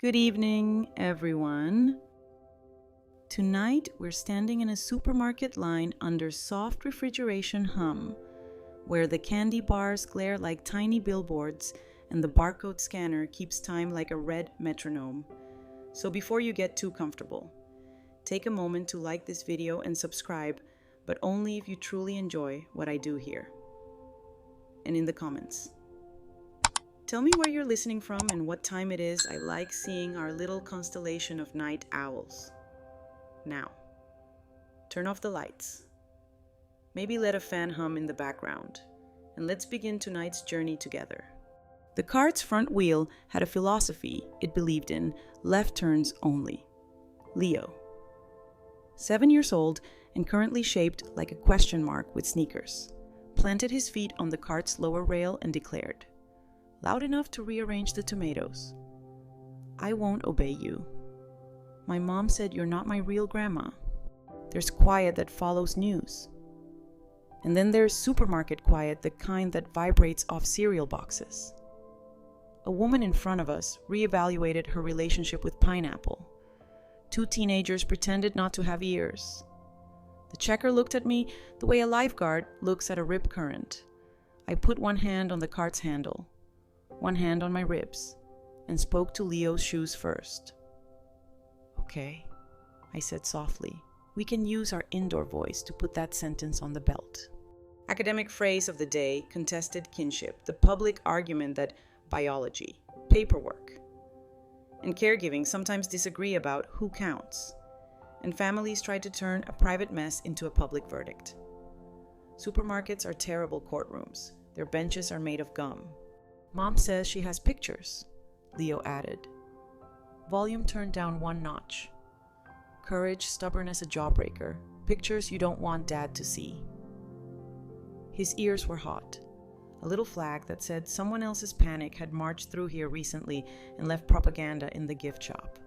Good evening, everyone. Tonight, we're standing in a supermarket line under soft refrigeration hum, where the candy bars glare like tiny billboards and the barcode scanner keeps time like a red metronome. So before you get too comfortable, take a moment to like this video and subscribe, but only if you truly enjoy what I do here. And in the comments, tell me where you're listening from and what time it is. I like seeing our little constellation of night owls. Now, turn off the lights. Maybe let a fan hum in the background. And let's begin tonight's journey together. The cart's front wheel had a philosophy it believed in: left turns only. Leo. 7 years old and currently shaped like a question mark with sneakers, planted his feet on the cart's lower rail and declared, loud enough to rearrange the tomatoes, "I won't obey you. My mom said you're not my real grandma." There's quiet that follows news. And then there's supermarket quiet, the kind that vibrates off cereal boxes. A woman in front of us reevaluated her relationship with pineapple. 2 teenagers pretended not to have ears. The checker looked at me the way a lifeguard looks at a rip current. I put one hand on the cart's handle, one hand on my ribs, and spoke to Leo's shoes first. "Okay," I said softly. We can use our indoor voice to put that sentence on the belt. Academic phrase of the day: contested kinship, the public argument that biology, paperwork, and caregiving sometimes disagree about who counts, and families try to turn a private mess into a public verdict. Supermarkets are terrible courtrooms. Their benches are made of gum. "Mom says she has pictures," Leo added. Volume turned down 1 notch. Courage, stubborn as a jawbreaker. Pictures you don't want Dad to see. His ears were hot. A little flag that said someone else's panic had marched through here recently and left propaganda in the gift shop.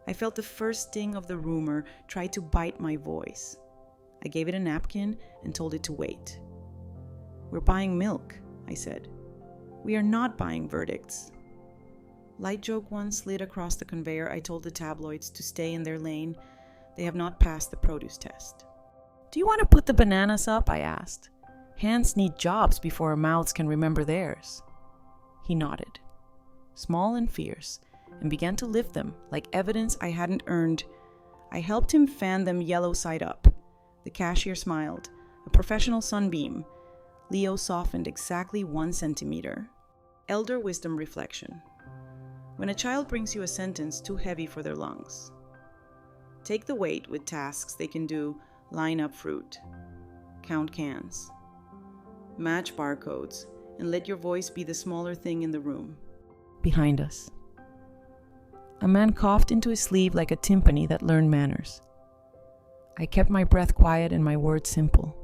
I felt the first sting of the rumor try to bite my voice. I gave it a napkin and told it to wait. "We're buying milk," I said. "We are not buying verdicts." Light joke 1 slid across the conveyor. I told the tabloids to stay in their lane. They have not passed the produce test. "Do you want to put the bananas up?" I asked. "Hands need jobs before our mouths can remember theirs." He nodded, small and fierce, and began to lift them like evidence I hadn't earned. I helped him fan them yellow side up. The cashier smiled, a professional sunbeam. Leo softened exactly 1 centimeter. Elder wisdom reflection. When a child brings you a sentence too heavy for their lungs, take the weight with tasks they can do: line up fruit, count cans, match barcodes, and let your voice be the smaller thing in the room. Behind us, a man coughed into his sleeve like a timpani that learned manners. I kept my breath quiet and my words simple.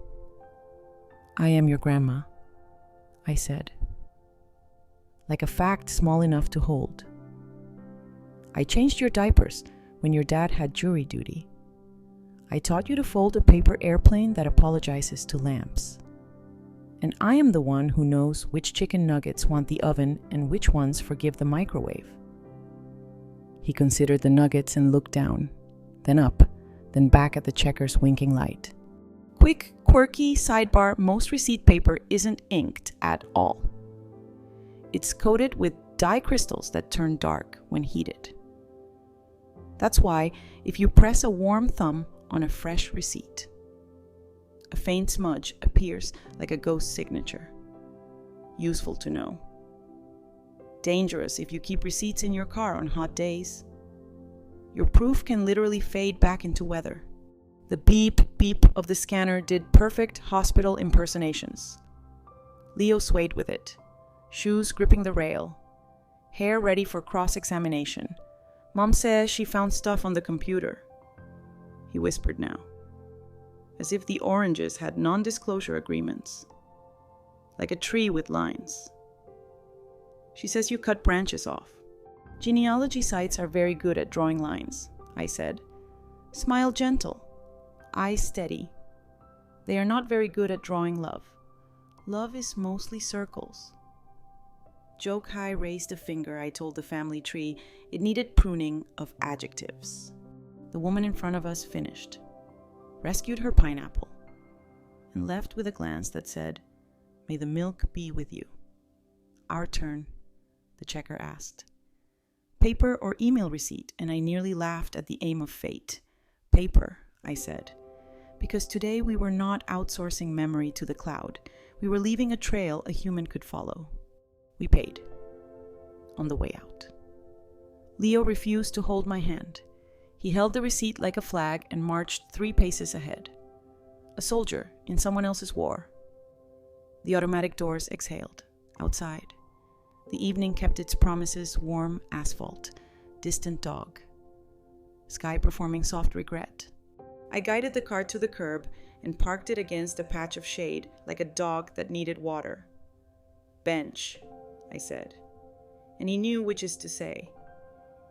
"I am your grandma," I said, like a fact small enough to hold. "I changed your diapers when your dad had jury duty. I taught you to fold a paper airplane that apologizes to lamps. And I am the one who knows which chicken nuggets want the oven and which ones forgive the microwave." He considered the nuggets and looked down, then up, then back at the checker's winking light. Quick, quirky sidebar: most receipt paper isn't inked at all. It's coated with dye crystals that turn dark when heated. That's why if you press a warm thumb on a fresh receipt, a faint smudge appears like a ghost signature. Useful to know. Dangerous if you keep receipts in your car on hot days. Your proof can literally fade back into weather. The beep beep of the scanner did perfect hospital impersonations. Leo swayed with it, shoes gripping the rail, hair ready for cross-examination. "Mom says she found stuff on the computer," he whispered now, as if the oranges had non-disclosure agreements, like a tree with lines. "She says you cut branches off." "Genealogy sites are very good at drawing lines," I said. "Smile gentle, eyes steady. They are not very good at drawing love. Love is mostly circles." Joke High raised a finger. I told the family tree it needed pruning of adjectives. The woman in front of us finished, rescued her pineapple, and left with a glance that said, "May the milk be with you." "Our turn," the checker asked. "Paper or email receipt?" And I nearly laughed at the aim of fate. "Paper," I said, because today we were not outsourcing memory to the cloud. We were leaving a trail a human could follow. We paid. On the way out. Leo refused to hold my hand. He held the receipt like a flag and marched 3 paces ahead. A soldier in someone else's war. The automatic doors exhaled. Outside. The evening kept its promises: warm asphalt, distant dog. Sky performing soft regret. I guided the car to the curb and parked it against a patch of shade like a dog that needed water. "Bench," I said, and he knew which is to say.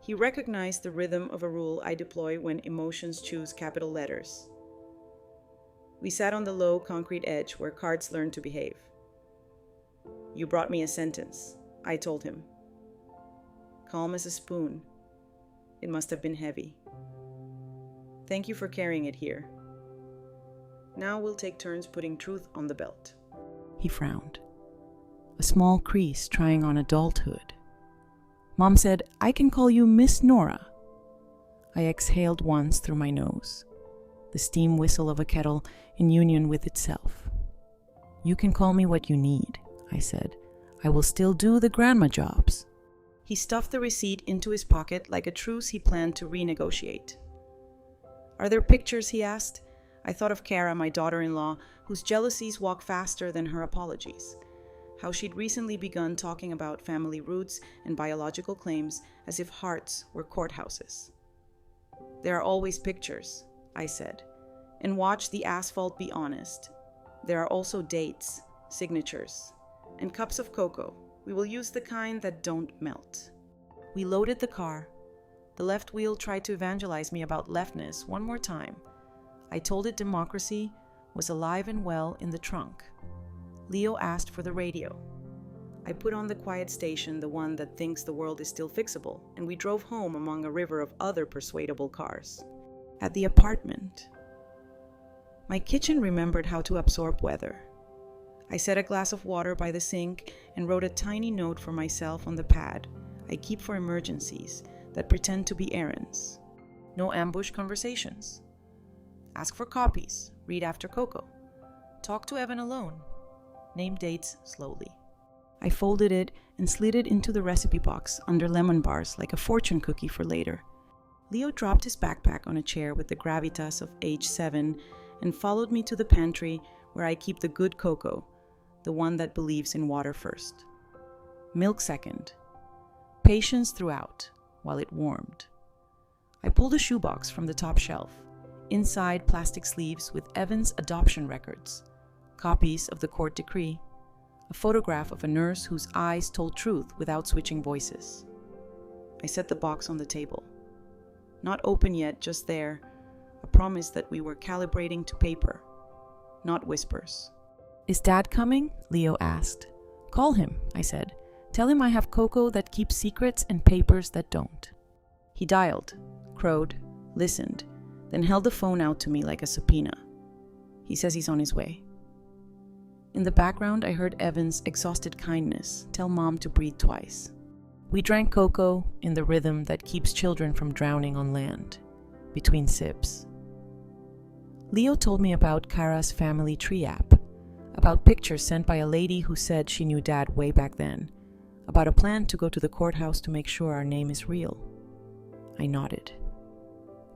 He recognized the rhythm of a rule I deploy when emotions choose capital letters. We sat on the low concrete edge where cards learn to behave. "You brought me a sentence," I told him. Calm as a spoon. It must have been heavy. "Thank you for carrying it here. Now we'll take turns putting truth on the belt." He frowned. A small crease trying on adulthood. Mom said, "I can call you Miss Nora." I exhaled once through my nose, the steam whistle of a kettle in union with itself. "You can call me what you need," I said. "I will still do the grandma jobs." He stuffed the receipt into his pocket like a truce he planned to renegotiate. "Are there pictures?" he asked. I thought of Kara, my daughter-in-law, whose jealousies walk faster than her apologies. How she'd recently begun talking about family roots and biological claims as if hearts were courthouses. "There are always pictures," I said. "And watch the asphalt be honest. There are also dates, signatures, and cups of cocoa. We will use the kind that don't melt." We loaded the car. The left wheel tried to evangelize me about leftness one more time. I told it democracy was alive and well in the trunk. Leo asked for the radio. I put on the quiet station, the one that thinks the world is still fixable, and we drove home among a river of other persuadable cars. At the apartment, my kitchen remembered how to absorb weather. I set a glass of water by the sink and wrote a tiny note for myself on the pad I keep for emergencies that pretend to be errands. No ambush conversations. Ask for copies. Read after Coco. Talk to Evan alone. Name dates slowly. I folded it and slid it into the recipe box under lemon bars like a fortune cookie for later. Leo dropped his backpack on a chair with the gravitas of age 7 and followed me to the pantry where I keep the good cocoa, the one that believes in water first. Milk second. Patience throughout, while it warmed. I pulled a shoebox from the top shelf. Inside, plastic sleeves with Evan's adoption records, copies of the court decree, a photograph of a nurse whose eyes told truth without switching voices. I set the box on the table. Not open yet, just there, a promise that we were calibrating to paper, not whispers. "Is Dad coming?" Leo asked. "Call him," I said. "Tell him I have cocoa that keeps secrets and papers that don't." He dialed, crowed, listened, then held the phone out to me like a subpoena. He says he's on his way. In the background, I heard Evan's exhausted kindness tell Mom to breathe twice. We drank cocoa in the rhythm that keeps children from drowning on land, between sips. Leo told me about Kara's family tree app, about pictures sent by a lady who said she knew Dad way back then, about a plan to go to the courthouse to make sure our name is real. I nodded.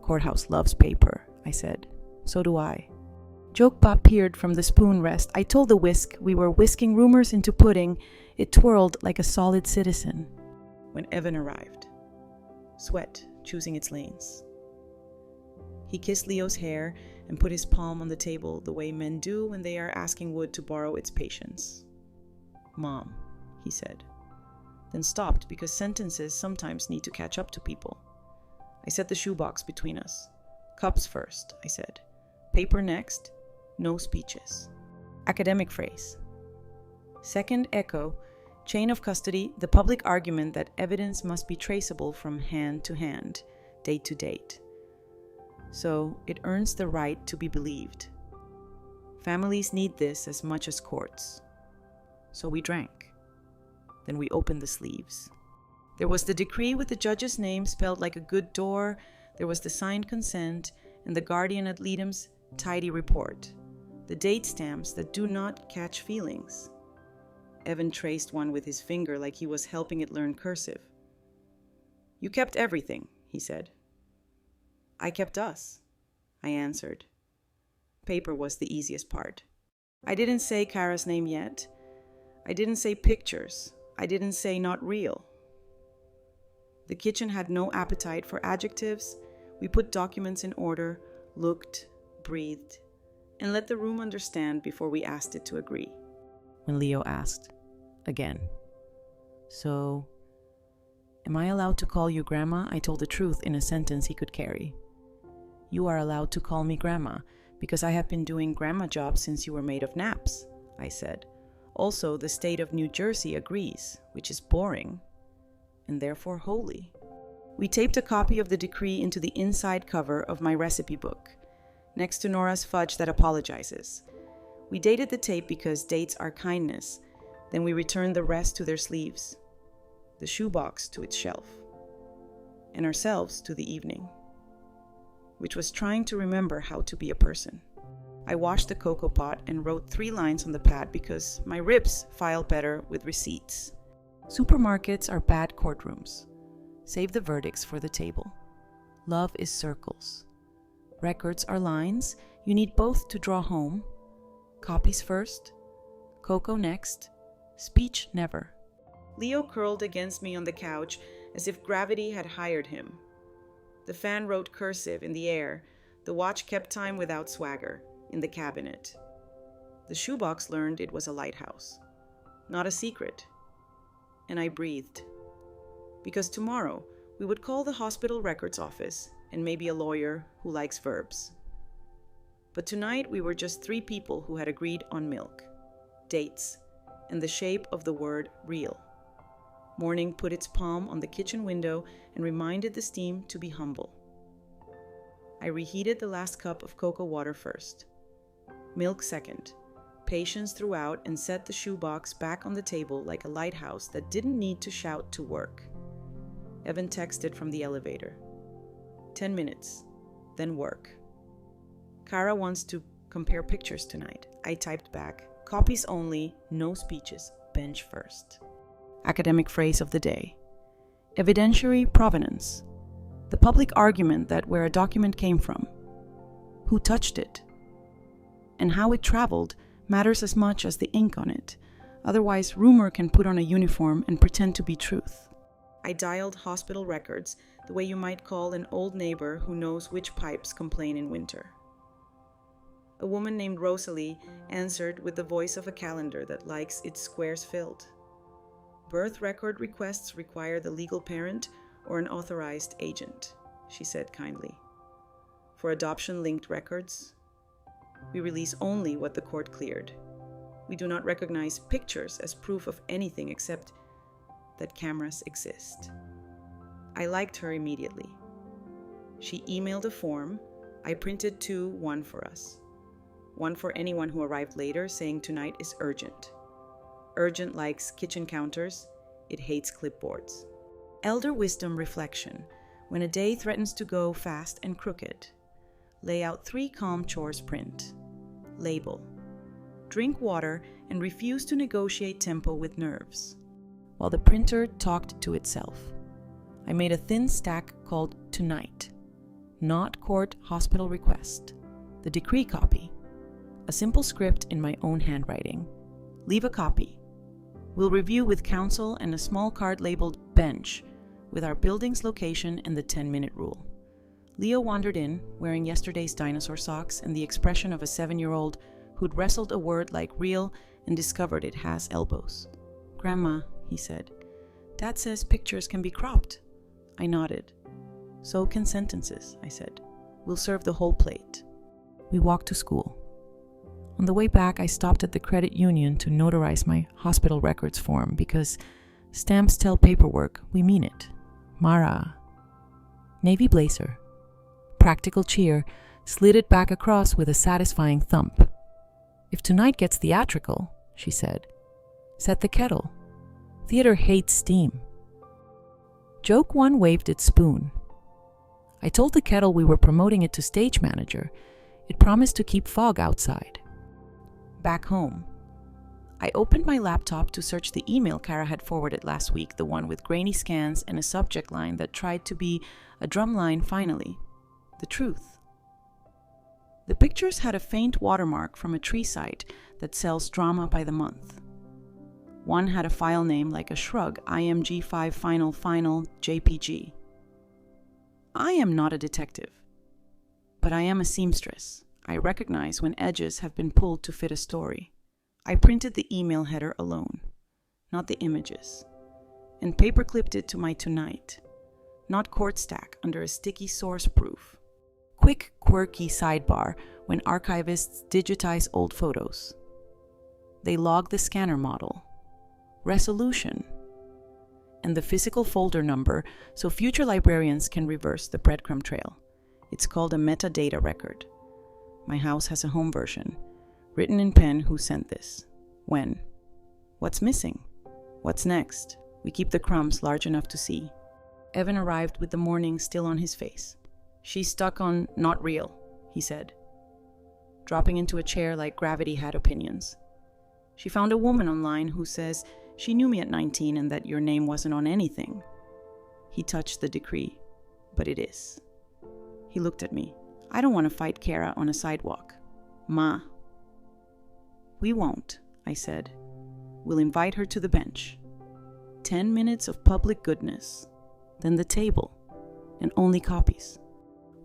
"Courthouse loves paper," I said. "So do I." Joke appeared from the spoon rest. I told the whisk we were whisking rumors into pudding. It twirled like a solid citizen. When Evan arrived, sweat choosing its lanes. He kissed Leo's hair and put his palm on the table the way men do when they are asking wood to borrow its patience. "Mom," he said, then stopped because sentences sometimes need to catch up to people. I set the shoebox between us. "Cups first," I said. "Paper next. No speeches." Academic phrase. Second echo Chain of custody, the public argument that evidence must be traceable from hand to hand, date to date. So it earns the right to be believed. Families need this as much as courts. So we drank. Then we opened the sleeves. There was the decree with the judge's name spelled like a good door. There was the signed consent and the guardian ad litem's tidy report. The date stamps that do not catch feelings. Evan traced one with his finger like he was helping it learn cursive. "You kept everything," he said. "I kept us," I answered. Paper was the easiest part. I didn't say Kara's name yet. I didn't say pictures. I didn't say not real. The kitchen had no appetite for adjectives. We put documents in order, looked, breathed, and let the room understand before we asked it to agree. When Leo asked, again, "So, am I allowed to call you Grandma?" I told the truth in a sentence he could carry. "You are allowed to call me Grandma because I have been doing grandma jobs since you were made of naps," I said. "Also, the state of New Jersey agrees, which is boring, and therefore holy." We taped a copy of the decree into the inside cover of my recipe book, next to Nora's fudge that apologizes. We dated the tape because dates are kindness. Then we returned the rest to their sleeves, the shoebox to its shelf, and ourselves to the evening, which was trying to remember how to be a person. I washed the cocoa pot and wrote 3 lines on the pad because my ribs file better with receipts. Supermarkets are bad courtrooms. Save the verdicts for the table. Love is circles. Records are lines. You need both to draw home. Copies first, cocoa next, speech never. Leo curled against me on the couch as if gravity had hired him. The fan wrote cursive in the air. The watch kept time without swagger in the cabinet. The shoebox learned it was a lighthouse, not a secret. And I breathed. Because tomorrow we would call the hospital records office and maybe a lawyer who likes verbs. But tonight we were just 3 people who had agreed on milk, dates, and the shape of the word real. Morning put its palm on the kitchen window and reminded the steam to be humble. I reheated the last cup of cocoa water first. Milk second. Patience throughout and set the shoebox back on the table like a lighthouse that didn't need to shout to work. Evan texted from the elevator. 10 minutes, then work. Kara wants to compare pictures tonight. I typed back, copies only, no speeches, bench first. Academic phrase of the day. Evidentiary provenance. The public argument that where a document came from, who touched it, and how it traveled matters as much as the ink on it. Otherwise, rumor can put on a uniform and pretend to be truth. I dialed hospital records the way you might call an old neighbor who knows which pipes complain in winter. A woman named Rosalie answered with the voice of a calendar that likes its squares filled. Birth record requests require the legal parent or an authorized agent, she said kindly. For adoption-linked records, we release only what the court cleared. We do not recognize pictures as proof of anything except that cameras exist. I liked her immediately. She emailed a form. I printed 2, one for us. One for anyone who arrived later, saying tonight is urgent. Urgent likes kitchen counters. It hates clipboards. Elder wisdom reflection. When a day threatens to go fast and crooked, lay out 3 calm chores print. Label. Drink water and refuse to negotiate tempo with nerves. While the printer talked to itself, I made a thin stack called Tonight. Not court hospital request. The decree copy. A simple script in my own handwriting. Leave a copy. We'll review with counsel and a small card labeled bench with our building's location and the 10-minute rule. Leo wandered in, wearing yesterday's dinosaur socks and the expression of a 7-year-old who'd wrestled a word like real and discovered it has elbows. "Grandma," he said, "Dad says pictures can be cropped." I nodded. "So can sentences," I said. "We'll serve the whole plate." We walked to school. On the way back, I stopped at the credit union to notarize my hospital records form because stamps tell paperwork we mean it. Mara. Navy blazer. Practical cheer, slid it back across with a satisfying thump. If tonight gets theatrical, she said, set the kettle. Theater hates steam. Joke 1 waved its spoon. I told the kettle we were promoting it to stage manager. It promised to keep fog outside. Back home, I opened my laptop to search the email Kara had forwarded last week, the one with grainy scans and a subject line that tried to be a drumline finally. The truth. The pictures had a faint watermark from a tree site that sells drama by the month. One had a file name like a shrug, IMG5 final JPG. I am not a detective, but I am a seamstress. I recognize when edges have been pulled to fit a story. I printed the email header alone, not the images, and paperclipped it to my Tonight, not court stack under a sticky source proof. Quick, quirky sidebar when archivists digitize old photos. They log the scanner model, resolution, and the physical folder number so future librarians can reverse the breadcrumb trail. It's called a metadata record. My house has a home version, written in pen who sent this, when, what's missing, what's next. We keep the crumbs large enough to see. Evan arrived with the morning still on his face. She's stuck on not real, he said, dropping into a chair like gravity had opinions. She found a woman online who says she knew me at 19 and that your name wasn't on anything. He touched the decree, but it is. He looked at me. I don't want to fight Kara on a sidewalk. Ma. We won't, I said. We'll invite her to the bench. 10 minutes of public goodness. Then the table. And only copies.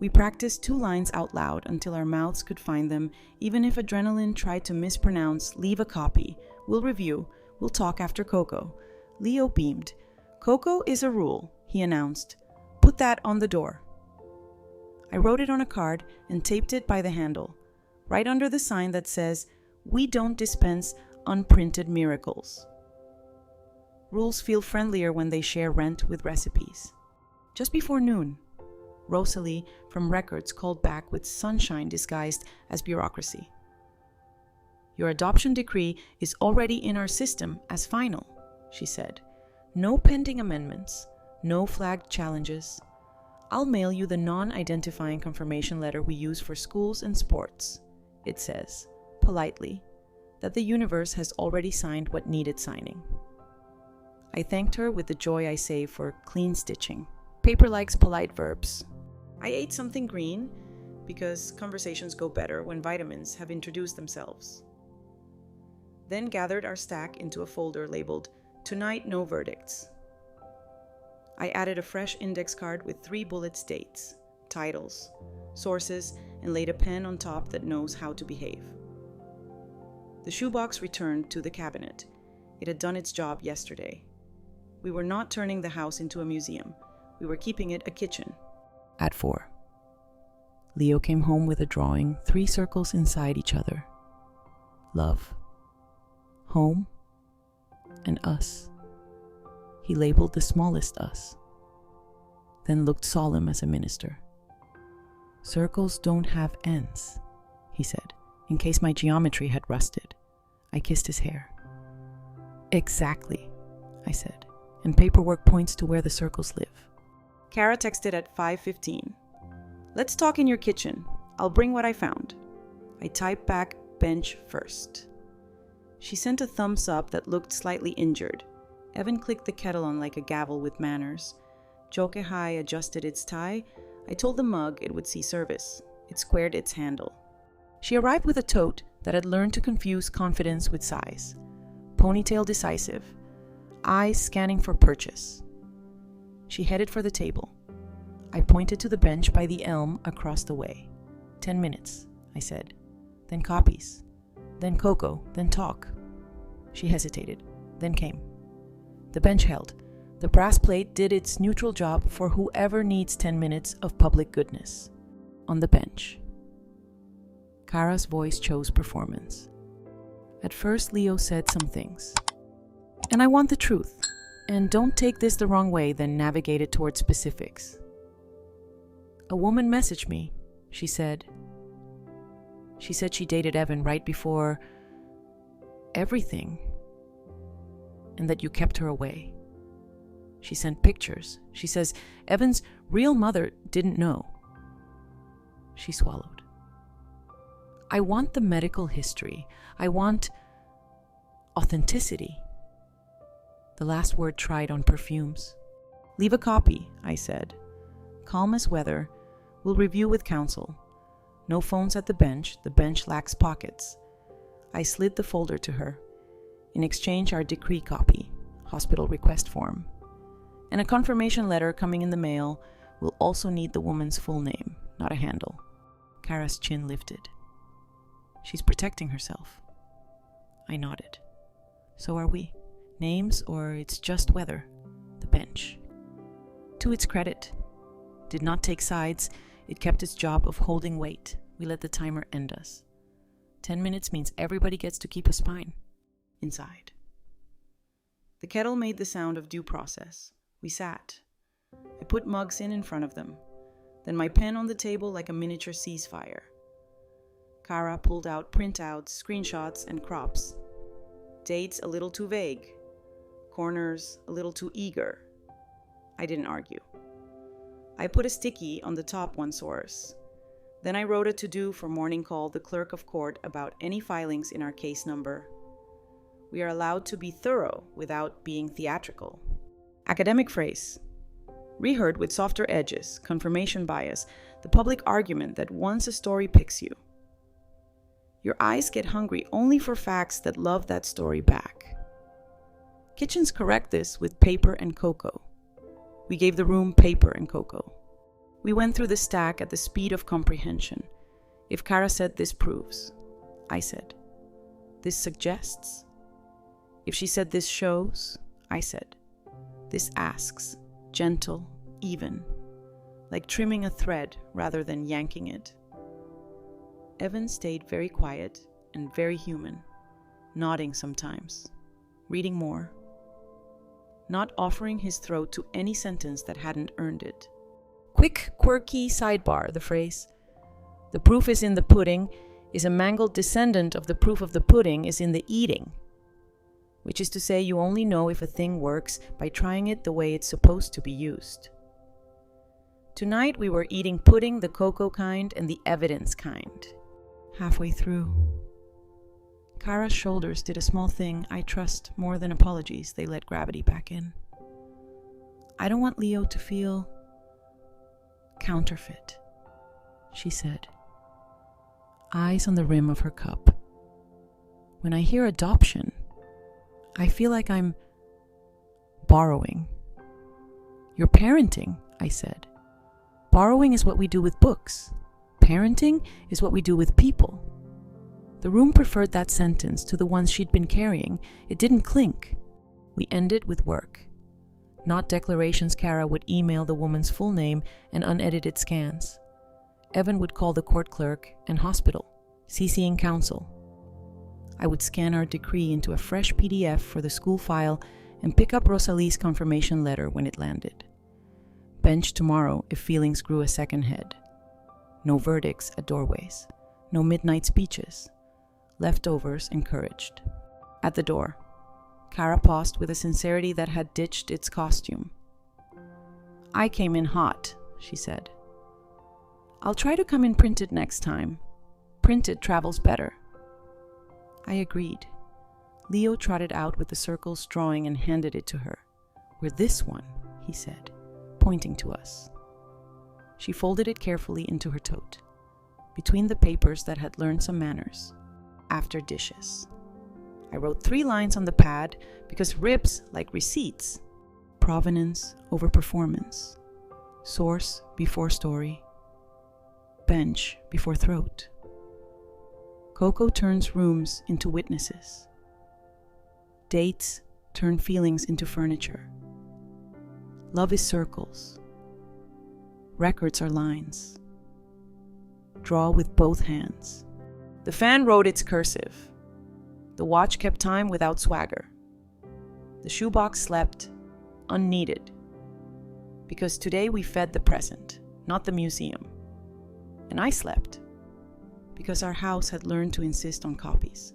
We practiced 2 lines out loud until our mouths could find them, even if adrenaline tried to mispronounce leave a copy. We'll review. We'll talk after Coco. Leo beamed. Coco is a rule, he announced. Put that on the door. I wrote it on a card and taped it by the handle, right under the sign that says, "We don't dispense unprinted miracles." Rules feel friendlier when they share rent with recipes. Just before noon, Rosalie from Records called back with sunshine disguised as bureaucracy. Your adoption decree is already in our system as final, she said. No pending amendments, no flagged challenges. I'll mail you the non-identifying confirmation letter we use for schools and sports. It says, politely, that the universe has already signed what needed signing. I thanked her with the joy I save for clean stitching. Paper likes polite verbs. I ate something green because conversations go better when vitamins have introduced themselves. Then gathered our stack into a folder labeled, Tonight No Verdicts. I added a fresh index card with 3 bullets dates, titles, sources, and laid a pen on top that knows how to behave. The shoebox returned to the cabinet. It had done its job yesterday. We were not turning the house into a museum. We were keeping it a kitchen. At 4. Leo came home with a drawing, 3 circles inside each other. Love, home, and us. He labeled the smallest us, then looked solemn as a minister. Circles don't have ends, he said, in case my geometry had rusted. I kissed his hair. Exactly, I said, and paperwork points to where the circles live. Kara texted at 5:15. Let's talk in your kitchen. I'll bring what I found. I typed back bench first. She sent a thumbs up that looked slightly injured. Evan clicked the kettle on like a gavel with manners. Jokehai adjusted its tie. I told the mug it would see service. It squared its handle. She arrived with a tote that had learned to confuse confidence with size. Ponytail decisive. Eyes scanning for purchase. She headed for the table. I pointed to the bench by the elm across the way. 10 minutes, I said. Then copies. Then Coco. Then talk. She hesitated. Then came. The bench held. The brass plate did its neutral job for whoever needs 10 minutes of public goodness. On the bench. Kara's voice chose performance. At first, Leo said some things. And I want the truth. And don't take this the wrong way, then navigate it towards specifics. A woman messaged me, she said. She said she dated Evan right before everything, and that you kept her away. She sent pictures. She says Evan's real mother didn't know. She swallowed. I want the medical history. I want authenticity. The last word tried on perfumes. Leave a copy, I said. Calm as weather. We'll review with counsel. No phones at the bench. The bench lacks pockets. I slid the folder to her. In exchange, our decree copy, hospital request form. And a confirmation letter coming in the mail will also need the woman's full name, not a handle. Kara's chin lifted. She's protecting herself. I nodded. So are we. Names, or it's just weather. The bench. To its credit, did not take sides. It kept its job of holding weight. We let the timer end us. 10 minutes means everybody gets to keep a spine. Inside. The kettle made the sound of due process. We sat. I put mugs in front of them. Then my pen on the table like a miniature ceasefire. Kara pulled out printouts, screenshots, and crops. Dates a little too vague. Corners a little too eager. I didn't argue. I put a sticky on the top one source. Then I wrote a to-do for morning call the clerk of court about any filings in our case number. We are allowed to be thorough without being theatrical. Academic phrase. Reheard with softer edges, confirmation bias, the public argument that once a story picks you, your eyes get hungry only for facts that love that story back. Kitchens correct this with paper and cocoa. We gave the room paper and cocoa. We went through the stack at the speed of comprehension. If Kara said this proves, I said, this suggests. If she said this shows, I said, this asks, gentle, even, like trimming a thread rather than yanking it. Evan stayed very quiet and very human, nodding sometimes, reading more, not offering his throat to any sentence that hadn't earned it. Quick, quirky sidebar, the phrase, the proof is in the pudding, is a mangled descendant of the proof of the pudding is in the eating, which is to say you only know if a thing works by trying it the way it's supposed to be used. Tonight we were eating pudding, the cocoa kind and the evidence kind. Halfway through, Kara's shoulders did a small thing I trust more than apologies. They let gravity back in. I don't want Leo to feel counterfeit, she said, eyes on the rim of her cup. When I hear adoption, I feel like I'm borrowing. You're parenting, I said. Borrowing is what we do with books. Parenting is what we do with people. The room preferred that sentence to the ones she'd been carrying. It didn't clink. We ended with work. Not declarations. Kara would email the woman's full name and unedited scans. Evan would call the court clerk and hospital, CCing counsel. I would scan our decree into a fresh PDF for the school file and pick up Rosalie's confirmation letter when it landed. Bench tomorrow if feelings grew a second head. No verdicts at doorways. No midnight speeches. Leftovers encouraged. At the door, Kara paused with a sincerity that had ditched its costume. I came in hot, she said. I'll try to come in printed next time. Printed travels better. I agreed. Leo trotted out with the circles drawing and handed it to her. We're this one, he said, pointing to us. She folded it carefully into her tote, between the papers that had learned some manners. After dishes. I wrote 3 lines on the pad because ribs like receipts. Provenance over performance. Source before story. Bench before throat. Cocoa turns rooms into witnesses. Dates turn feelings into furniture. Love is circles. Records are lines. Draw with both hands. The fan wrote its cursive. The watch kept time without swagger. The shoebox slept, unneeded. Because today we fed the present, not the museum. And I slept, because our house had learned to insist on copies.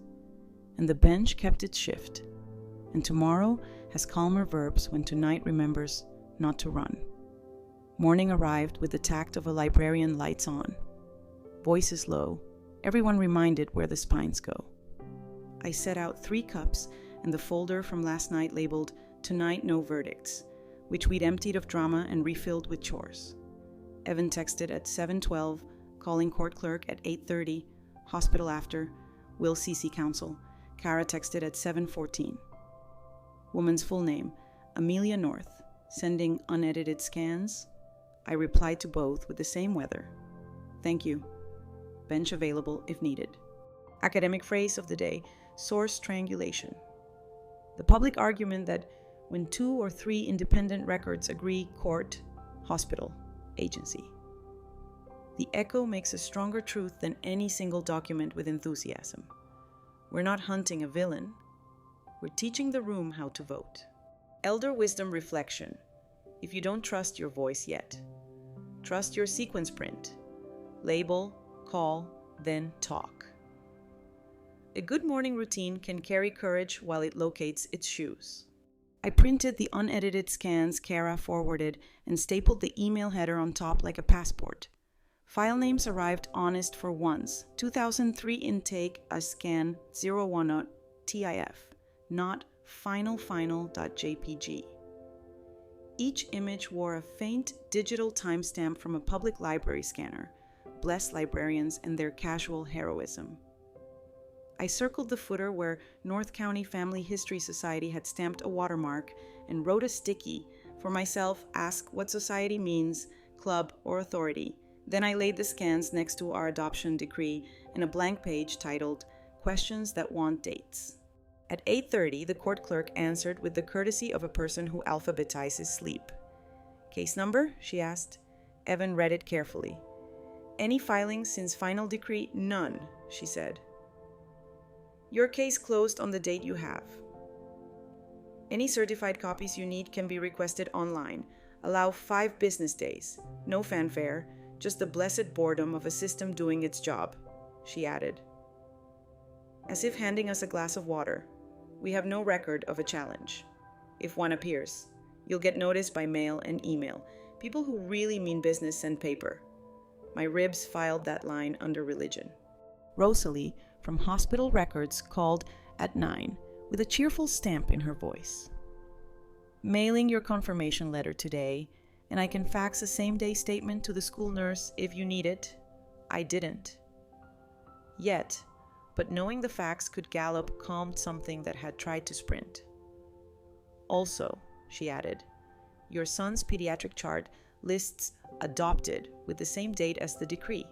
And the bench kept its shift. And tomorrow has calmer verbs when tonight remembers not to run. Morning arrived with the tact of a librarian, lights on. Voices low, everyone reminded where the spines go. I set out 3 cups and the folder from last night labeled "Tonight No Verdicts," which we'd emptied of drama and refilled with chores. Evan texted at 7:12, calling court clerk at 8:30, hospital after, Will CC counsel. Kara texted at 7:14. Woman's full name, Amelia North, sending unedited scans. I replied to both with the same weather. Thank you. Bench available if needed. Academic phrase of the day, source triangulation. The public argument that when 2 or 3 independent records agree, court, hospital, agency. The echo makes a stronger truth than any single document with enthusiasm. We're not hunting a villain. We're teaching the room how to vote. Elder wisdom reflection. If you don't trust your voice yet, trust your sequence print. Label, call, then talk. A good morning routine can carry courage while it locates its shoes. I printed the unedited scans Kara forwarded and stapled the email header on top like a passport. File names arrived honest for once. 2003 intake a scan 01 TIF, not final.jpg. Each image wore a faint digital timestamp from a public library scanner. Bless librarians and their casual heroism. I circled the footer where North County Family History Society had stamped a watermark and wrote a sticky. For myself, ask what society means, club, or authority. Then I laid the scans next to our adoption decree in a blank page titled Questions That Want Dates. At 8:30, the court clerk answered with the courtesy of a person who alphabetizes sleep. Case number? She asked. Evan read it carefully. Any filings since final decree? None, she said. Your case closed on the date you have. Any certified copies you need can be requested online. Allow 5 business days. No fanfare, just the blessed boredom of a system doing its job, she added. As if handing us a glass of water. We have no record of a challenge. If one appears, you'll get noticed by mail and email. People who really mean business send paper. My ribs filed that line under religion. Rosalie, from hospital records, called at 9 with a cheerful stamp in her voice. Mailing your confirmation letter today, and I can fax a same-day statement to the school nurse if you need it. I didn't. Yet, but knowing the fax could gallop calmed something that had tried to sprint. Also, she added, your son's pediatric chart lists adopted with the same date as the decree.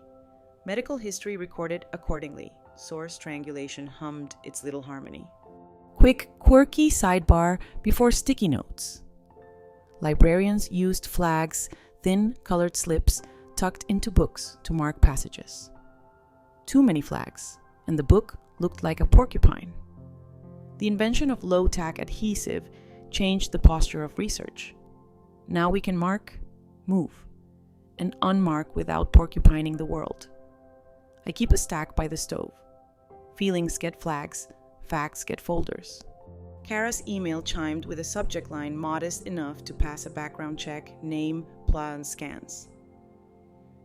Medical history recorded accordingly. Source triangulation hummed its little harmony. Quick, quirky sidebar before sticky notes. Librarians used flags, thin colored slips tucked into books to mark passages. Too many flags, and the book looked like a porcupine. The invention of low-tack adhesive changed the posture of research. Now we can mark, move, and unmark without porcupining the world. I keep a stack by the stove. Feelings get flags, facts get folders. Kara's email chimed with a subject line modest enough to pass a background check, name, plan, scans.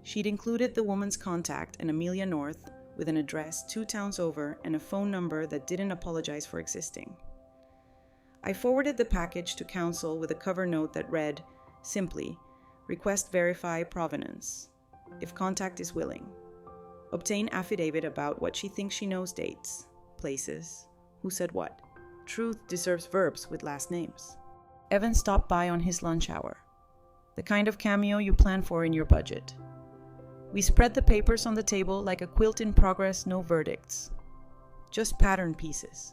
She'd included the woman's contact and Amelia North with an address 2 towns over and a phone number that didn't apologize for existing. I forwarded the package to counsel with a cover note that read, simply, request verify provenance, if contact is willing. Obtain affidavit about what she thinks she knows, dates, places, who said what. Truth deserves verbs with last names. Evan stopped by on his lunch hour. The kind of cameo you plan for in your budget. We spread the papers on the table like a quilt in progress, no verdicts. Just pattern pieces.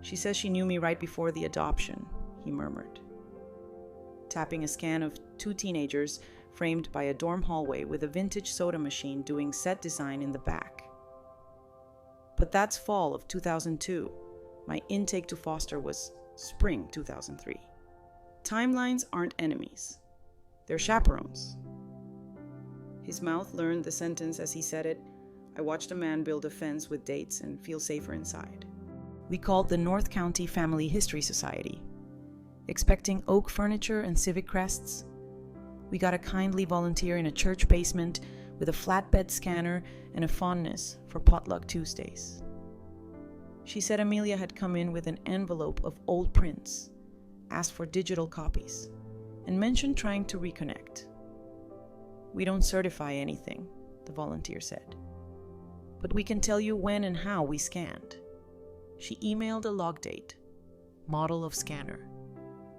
She says she knew me right before the adoption, he murmured. Tapping a scan of 2 teenagers framed by a dorm hallway with a vintage soda machine doing set design in the back. But that's fall of 2002. My intake to foster was spring 2003. Timelines aren't enemies. They're chaperones. His mouth learned the sentence as he said it. I watched a man build a fence with dates and feel safer inside. We called the North County Family History Society. Expecting oak furniture and civic crests, we got a kindly volunteer in a church basement with a flatbed scanner and a fondness for potluck Tuesdays. She said Amelia had come in with an envelope of old prints, asked for digital copies, and mentioned trying to reconnect. We don't certify anything, the volunteer said, but we can tell you when and how we scanned. She emailed a log date, model of scanner.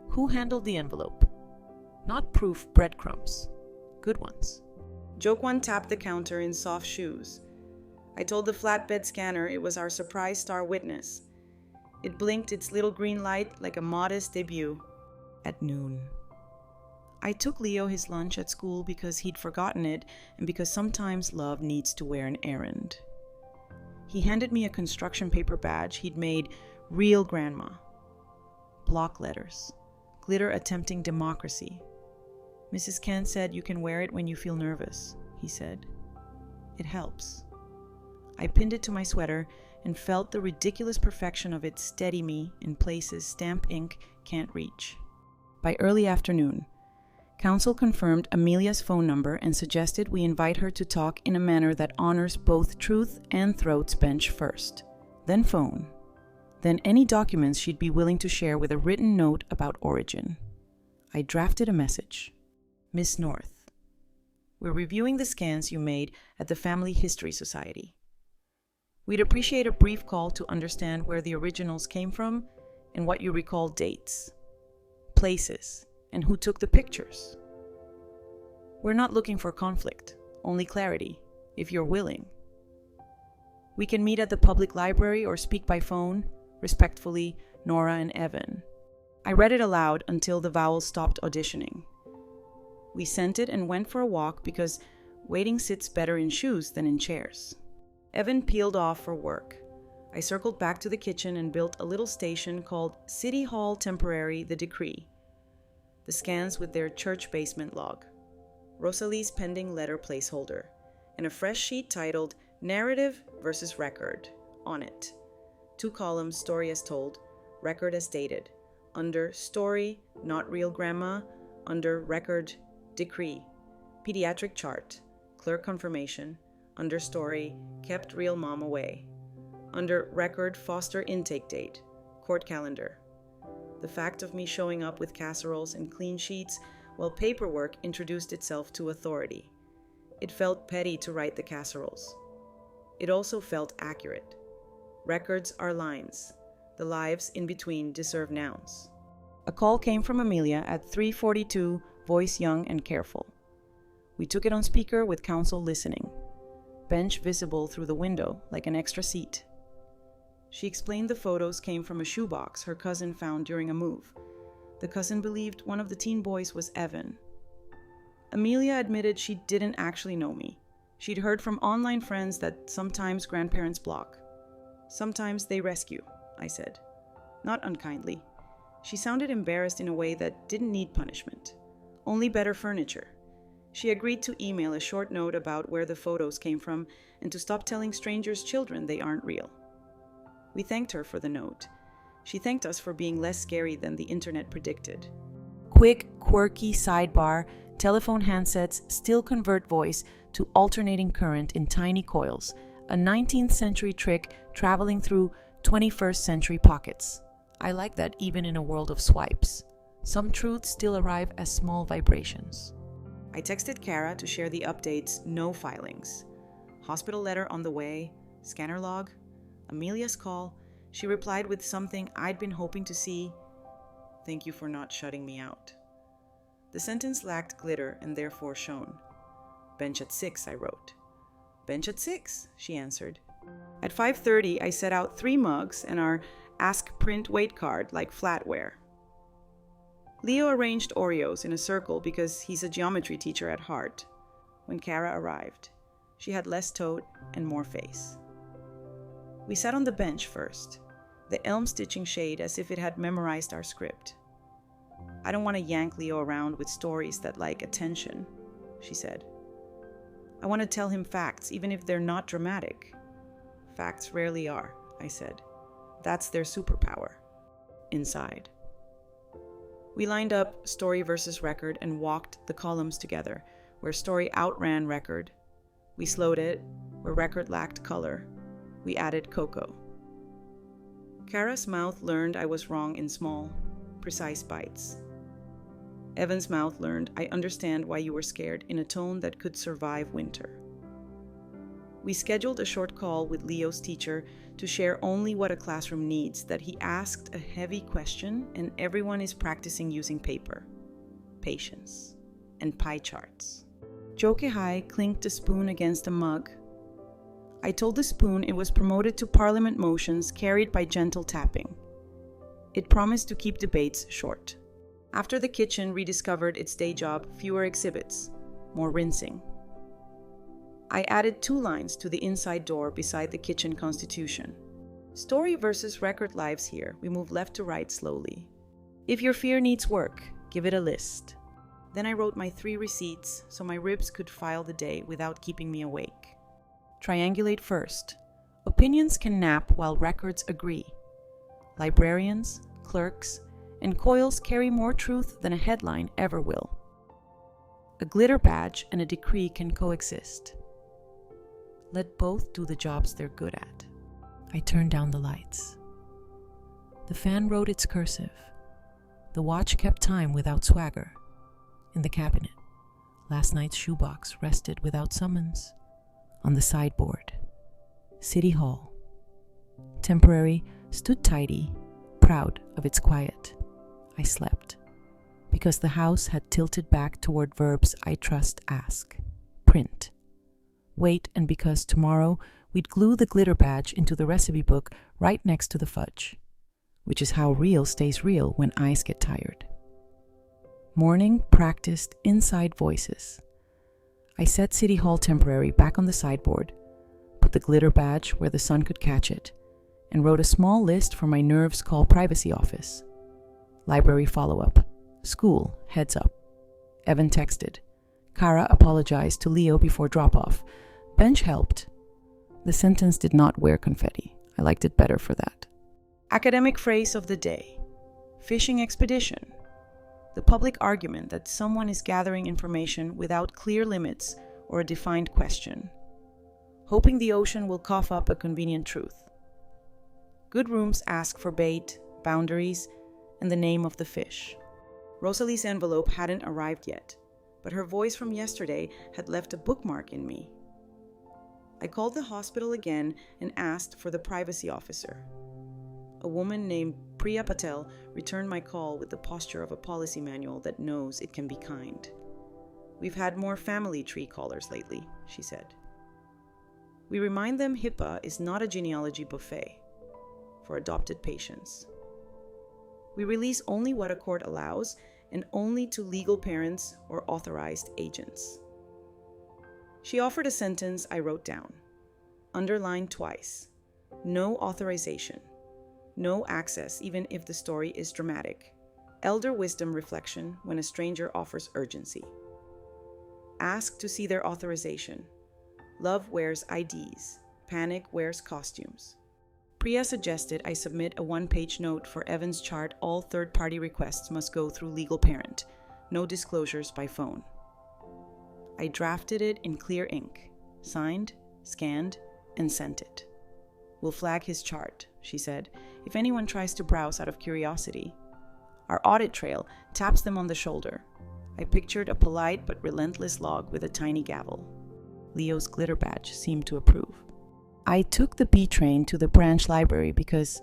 Who handled the envelope? Not proof breadcrumbs, good ones. Jokwan tapped the counter in soft shoes. I told the flatbed scanner it was our surprise star witness. It blinked its little green light like a modest debut. At noon. I took Leo his lunch at school because he'd forgotten it and because sometimes love needs to wear an errand. He handed me a construction paper badge he'd made real grandma. Block letters. Glitter attempting democracy. Mrs. Kent said you can wear it when you feel nervous, he said. It helps. I pinned it to my sweater and felt the ridiculous perfection of it steady me in places stamp ink can't reach. By early afternoon, Council confirmed Amelia's phone number and suggested we invite her to talk in a manner that honors both truth and throats bench first, then phone, then any documents she'd be willing to share with a written note about origin. I drafted a message. Miss North, we're reviewing the scans you made at the Family History Society. We'd appreciate a brief call to understand where the originals came from and what you recall dates, places, and who took the pictures. We're not looking for conflict, only clarity, if you're willing. We can meet at the public library or speak by phone. Respectfully, Nora and Evan. I read it aloud until the vowels stopped auditioning. We sent it and went for a walk because waiting sits better in shoes than in chairs. Evan peeled off for work. I circled back to the kitchen and built a little station called City Hall Temporary The Decree. The scans with their church basement log, Rosalie's pending letter placeholder, and a fresh sheet titled Narrative versus Record on it. 2 columns, story as told, record as dated. Under story, not real grandma. Under record, decree. Pediatric chart, clerk confirmation. Under story, kept real mom away. Under record, foster intake date, court calendar. The fact of me showing up with casseroles and clean sheets while paperwork introduced itself to authority. It felt petty to write the casseroles. It also felt accurate. Records are lines. The lives in between deserve nouns. A call came from Amelia at 3:42, voice young and careful. We took it on speaker with Council listening. Bench visible through the window like an extra seat. She explained the photos came from a shoebox her cousin found during a move. The cousin believed one of the teen boys was Evan. Amelia admitted she didn't actually know me. She'd heard from online friends that sometimes grandparents block. Sometimes they rescue, I said. Not unkindly. She sounded embarrassed in a way that didn't need punishment. Only better furniture. She agreed to email a short note about where the photos came from and to stop telling strangers' children they aren't real. We thanked her for the note. She thanked us for being less scary than the internet predicted. Quick, quirky sidebar, telephone handsets still convert voice to alternating current in tiny coils, a 19th century trick traveling through 21st century pockets. I like that even in a world of swipes. Some truths still arrive as small vibrations. I texted Kara to share the updates, no filings. Hospital letter on the way, scanner log, Amelia's call. She replied with something I'd been hoping to see. Thank you for not shutting me out. The sentence lacked glitter and therefore shone. Bench at 6, I wrote. Bench at 6, she answered. At 5:30, I set out 3 mugs and our Ask Print weight card like flatware. Leo arranged Oreos in a circle because he's a geometry teacher at heart. When Kara arrived, she had less tote and more face. We sat on the bench first, the elm stitching shade as if it had memorized our script. "I don't want to yank Leo around with stories that like attention," she said. "I want to tell him facts, even if they're not dramatic." "Facts rarely are," I said. "That's their superpower." Inside. We lined up story versus record and walked the columns together, where story outran record. We slowed it, where record lacked color. We added cocoa. Kara's mouth learned I was wrong in small, precise bites. Evan's mouth learned I understand why you were scared in a tone that could survive winter. We scheduled a short call with Leo's teacher to share only what a classroom needs, that he asked a heavy question and everyone is practicing using paper, patience, and pie charts. Jokehai clinked a spoon against a mug. I told the spoon it was promoted to parliament motions carried by gentle tapping. It promised to keep debates short. After the kitchen rediscovered its day job, fewer exhibits, more rinsing. I added 2 lines to the inside door beside the kitchen constitution. Story versus record lives here. We move left to right slowly. If your fear needs work, give it a list. Then I wrote my 3 receipts so my ribs could file the day without keeping me awake. Triangulate first. Opinions can nap while records agree. Librarians, clerks, and coils carry more truth than a headline ever will. A glitter badge and a decree can coexist. Let both do the jobs they're good at. I turned down the lights. The fan wrote its cursive. The watch kept time without swagger. In the cabinet, last night's shoebox rested without summons. On the sideboard, City Hall. Temporary stood tidy, proud of its quiet. I slept, because the house had tilted back toward verbs I trust ask, print, wait, and because tomorrow we'd glue the glitter badge into the recipe book right next to the fudge, which is how real stays real when eyes get tired. Morning practiced inside voices. I set City Hall temporary back on the sideboard, put the glitter badge where the sun could catch it, and wrote a small list for my nerves call privacy office. Library follow-up. School, heads up. Evan texted. Kara apologized to Leo before drop-off. Bench helped. The sentence did not wear confetti. I liked it better for that. Academic phrase of the day. Fishing expedition. The public argument that someone is gathering information without clear limits or a defined question, hoping the ocean will cough up a convenient truth. Good rooms ask for bait, boundaries, and the name of the fish. Rosalie's envelope hadn't arrived yet, but her voice from yesterday had left a bookmark in me. I called the hospital again and asked for the privacy officer. A woman named Priya Patel returned my call with the posture of a policy manual that knows it can be kind. "We've had more family tree callers lately," she said. "We remind them HIPAA is not a genealogy buffet for adopted patients. We release only what a court allows and only to legal parents or authorized agents." She offered a sentence I wrote down, underlined twice. No authorization. No access, even if the story is dramatic. Elder wisdom reflection when a stranger offers urgency. Ask to see their authorization. Love wears IDs. Panic wears costumes. Priya suggested I submit a 1-page note for Evan's chart. All third-party requests must go through legal parent. No disclosures by phone. I drafted it in clear ink, signed, scanned, and sent it. "We'll flag his chart," she said, "if anyone tries to browse out of curiosity. Our audit trail taps them on the shoulder." I pictured a polite but relentless log with a tiny gavel. Leo's glitter badge seemed to approve. I took the B train to the branch library because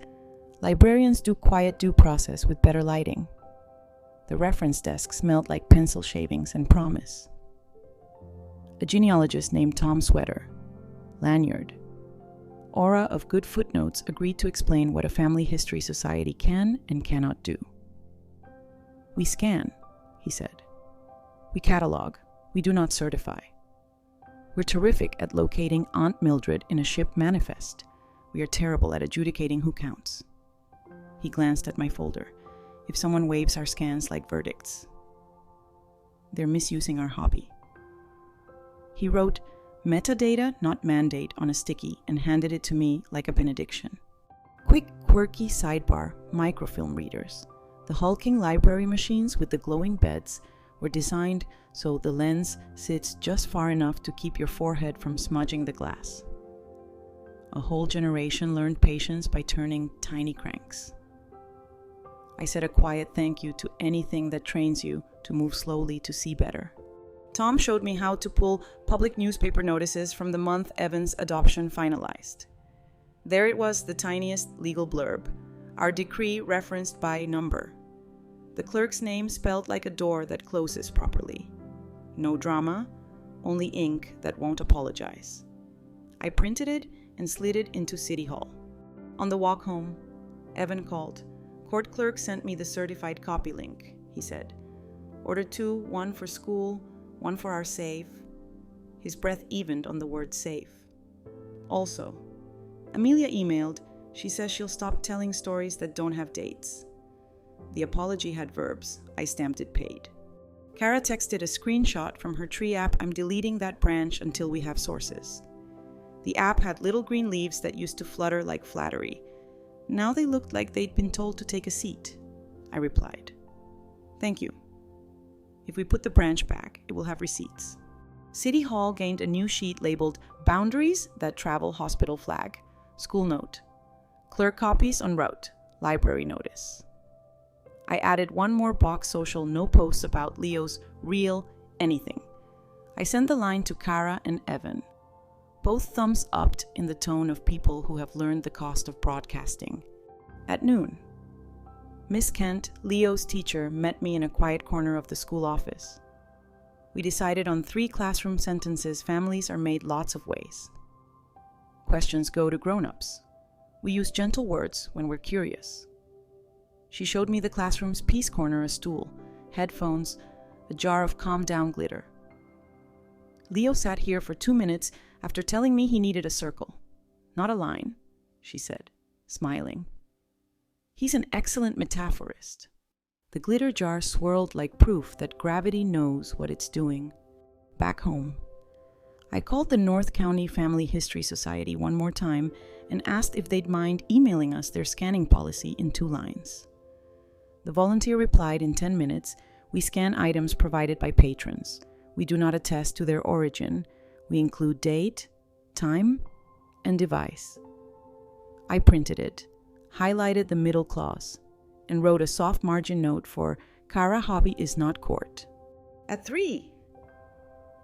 librarians do quiet due process with better lighting. The reference desk smelled like pencil shavings and promise. A genealogist named Tom Sweater, lanyard, aura of good footnotes, agreed to explain what a family history society can and cannot do. "We scan," he said. "We catalog. We do not certify. We're terrific at locating Aunt Mildred in a ship manifest, We are terrible at adjudicating who counts. He glanced at my folder. If someone waives our scans like verdicts, they're misusing our hobby. He wrote, "Metadata, not mandate," on a sticky and handed it to me like a benediction. Quick, quirky sidebar microfilm readers. The hulking library machines with the glowing beds were designed so the lens sits just far enough to keep your forehead from smudging the glass. A whole generation learned patience by turning tiny cranks. I said a quiet thank you to anything that trains you to move slowly to see better. Tom showed me how to pull public newspaper notices from the month Evan's adoption finalized. There it was, the tiniest legal blurb, our decree referenced by number. The clerk's name spelled like a door that closes properly. No drama, only ink that won't apologize. I printed it and slid it into City Hall. On the walk home, Evan called. "Court clerk sent me the certified copy link," he said. "Order 2, 1 for school, 1 for our safe." His breath evened on the word safe. Also, Amelia emailed. She says she'll stop telling stories that don't have dates. The apology had verbs. I stamped it paid. Kara texted a screenshot from her tree app. "I'm deleting that branch until we have sources." The app had little green leaves that used to flutter like flattery. Now they looked like they'd been told to take a seat. I replied, "Thank you. If we put the branch back, it will have receipts." City Hall gained a new sheet labeled "Boundaries that Travel Hospital Flag." School note. Clerk copies en route. Library notice. I added one more box social no posts about Leo's real anything. I sent the line to Kara and Evan. Both thumbs upped in the tone of people who have learned the cost of broadcasting. At noon, Miss Kent, Leo's teacher, met me in a quiet corner of the school office. We decided on 3 classroom sentences families are made lots of ways. Questions go to grown-ups. We use gentle words when we're curious. She showed me the classroom's peace corner, a stool, headphones, a jar of calm down glitter. Leo sat here for 2 minutes after telling me he needed a circle. Not a line, she said, smiling. He's an excellent metaphorist. The glitter jar swirled like proof that gravity knows what it's doing. Back home, I called the North County Family History Society one more time and asked if they'd mind emailing us their scanning policy in 2 lines. The volunteer replied in 10 minutes, "We scan items provided by patrons. We do not attest to their origin. We include date, time, and device." I printed it, highlighted the middle clause, and wrote a soft margin note for "Kara hobby is not court." At 3.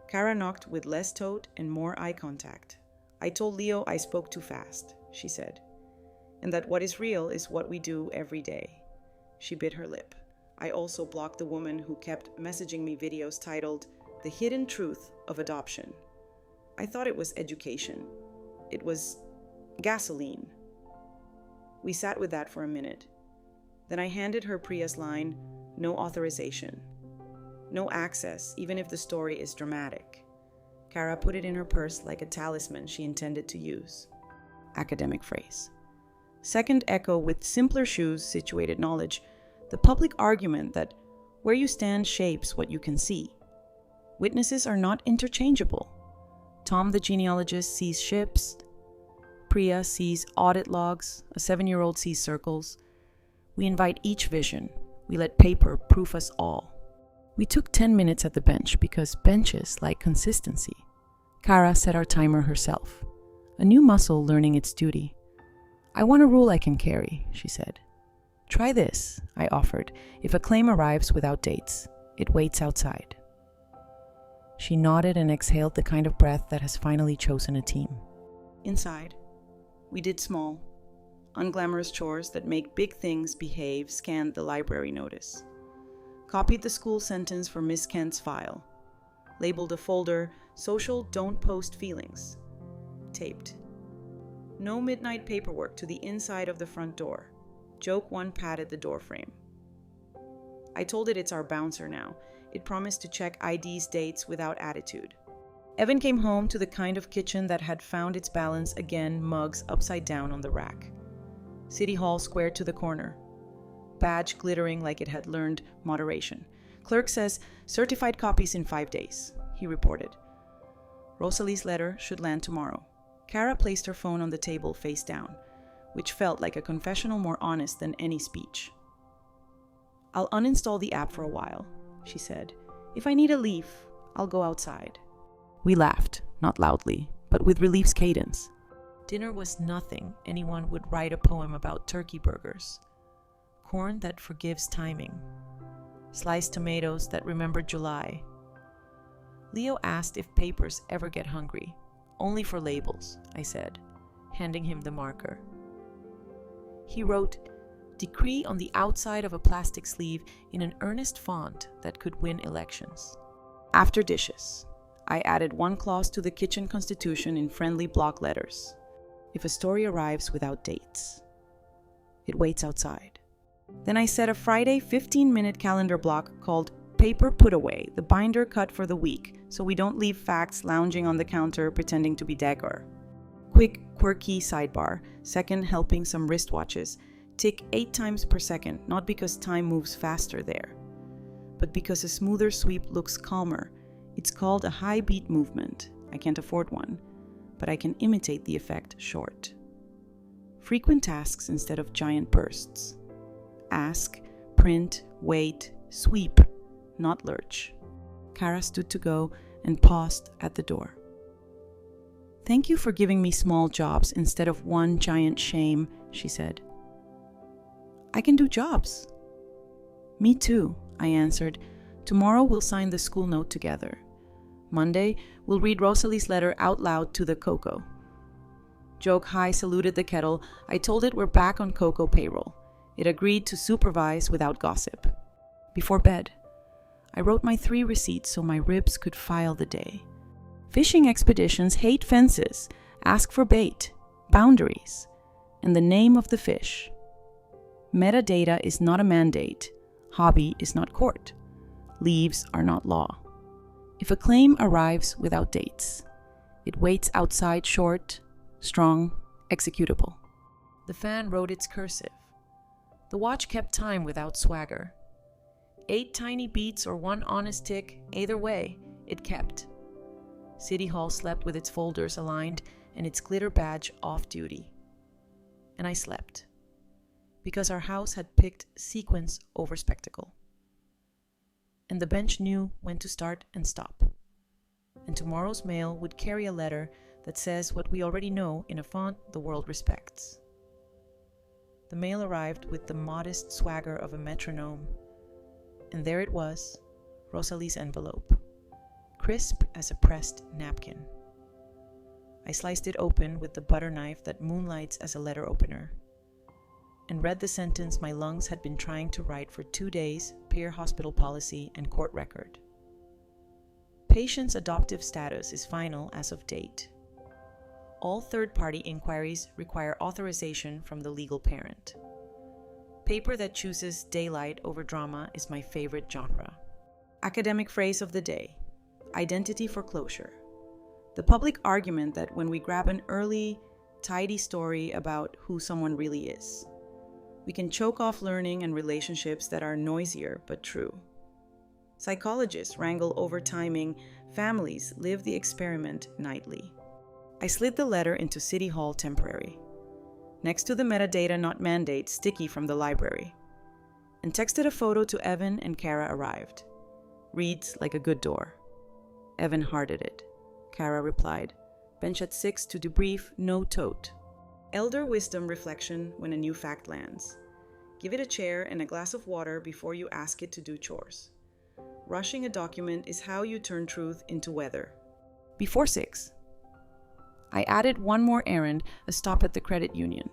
Kara knocked with less tote and more eye contact. "I told Leo I spoke too fast," she said, "and that what is real is what we do every day." She bit her lip. I also blocked the woman who kept messaging me videos titled "The Hidden Truth of Adoption." I thought it was education. It was gasoline. We sat with that for a minute. Then I handed her Priya's line, "No authorization. No access, even if the story is dramatic." Kara put it in her purse like a talisman she intended to use. Academic phrase. Second echo with simpler shoes, situated knowledge, the public argument that where you stand shapes what you can see. Witnesses are not interchangeable. Tom the genealogist sees ships. Priya sees audit logs. A 7-year-old sees circles. We invite each vision. We let paper proof us all. We took 10 minutes at the bench because benches like consistency. Kara set our timer herself, a new muscle learning its duty. "I want a rule I can carry," she said. "Try this," I offered. "If a claim arrives without dates, it waits outside." She nodded and exhaled the kind of breath that has finally chosen a team. Inside, we did small, unglamorous chores that make big things behave, scanned the library notice. Copied the school sentence for Miss Kent's file. Labeled a folder, "Social Don't Post Feelings." Taped. No midnight paperwork to the inside of the front door. Joke 1 patted the door frame. I told it it's our bouncer now. It promised to check IDs, dates without attitude. Evan came home to the kind of kitchen that had found its balance again, mugs upside down on the rack. City Hall squared to the corner. Badge glittering like it had learned moderation. Clerk says, certified copies in 5 days, he reported. Rosalie's letter should land tomorrow. Kara placed her phone on the table face down, which felt like a confessional more honest than any speech. I'll uninstall the app for a while, she said. If I need a leaf, I'll go outside. We laughed, not loudly, but with relief's cadence. Dinner was nothing anyone would write a poem about turkey burgers. Corn that forgives timing. Sliced tomatoes that remember July. Leo asked if papers ever get hungry. Only for labels, I said, handing him the marker. He wrote, decree on the outside of a plastic sleeve in an earnest font that could win elections. After dishes, I added one clause to the kitchen constitution in friendly block letters. If a story arrives without dates, it waits outside. Then I set a Friday 15-minute calendar block called Paper Put Away, the binder cut for the week, so we don't leave facts lounging on the counter pretending to be Dagor. Quick, quirky sidebar, second helping some wristwatches, tick 8 times per second, not because time moves faster there, but because a smoother sweep looks calmer. It's called a high beat movement. I can't afford one, but I can imitate the effect short. Frequent tasks instead of giant bursts. Ask, print, wait, sweep, not lurch. Kara stood to go and paused at the door. Thank you for giving me small jobs instead of one giant shame, she said. I can do jobs. Me too, I answered. Tomorrow we'll sign the school note together. Monday, we'll read Rosalie's letter out loud to the Coco. Joke High saluted the kettle. I told it we're back on Coco payroll. It agreed to supervise without gossip. Before bed, I wrote my 3 receipts so my ribs could file the day. Fishing expeditions hate fences, ask for bait, boundaries, and the name of the fish. Metadata is not a mandate. Hobby is not court. Leaves are not law. If a claim arrives without dates, it waits outside short, strong, executable. The fan wrote its cursive. The watch kept time without swagger. 8 tiny beats or 1 honest tick, either way, it kept. City Hall slept with its folders aligned and its glitter badge off duty. And I slept, because our house had picked sequence over spectacle. And the bench knew when to start and stop. And tomorrow's mail would carry a letter that says what we already know in a font the world respects. The mail arrived with the modest swagger of a metronome, and there it was, Rosalie's envelope, crisp as a pressed napkin. I sliced it open with the butter knife that moonlights as a letter opener, and read the sentence my lungs had been trying to write for 2 days, peer hospital policy and court record. Patient's adoptive status is final as of date. All third-party inquiries require authorization from the legal parent. Paper that chooses daylight over drama is my favorite genre. Academic phrase of the day: identity foreclosure. The public argument that when we grab an early, tidy story about who someone really is, we can choke off learning and relationships that are noisier but true. Psychologists wrangle over timing, families live the experiment nightly. I slid the letter into City Hall temporary, next to the metadata not mandate sticky from the library, and texted a photo to Evan and Kara arrived. Reads like a good door. Evan hearted it. Kara replied, bench at 6 to debrief, no tote. Elder wisdom reflection when a new fact lands. Give it a chair and a glass of water before you ask it to do chores. Rushing a document is how you turn truth into weather. Before 6. I added one more errand, a stop at the credit union.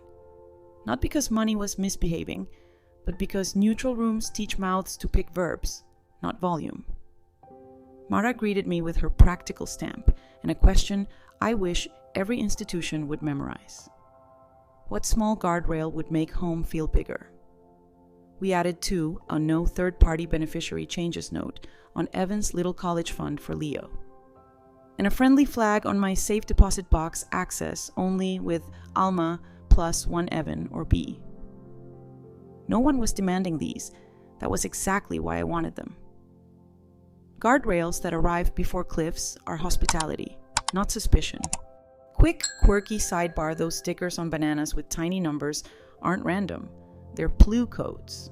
Not because money was misbehaving, but because neutral rooms teach mouths to pick verbs, not volume. Mara greeted me with her practical stamp and a question I wish every institution would memorize. What small guardrail would make home feel bigger? We added too a no third-party beneficiary changes note on Evan's little college fund for Leo. And a friendly flag on my safe deposit box, access only with Alma plus 1 Evan or B. No one was demanding these. That was exactly why I wanted them. Guardrails that arrive before cliffs are hospitality, not suspicion. Quick, quirky sidebar, those stickers on bananas with tiny numbers aren't random. They're PLU codes.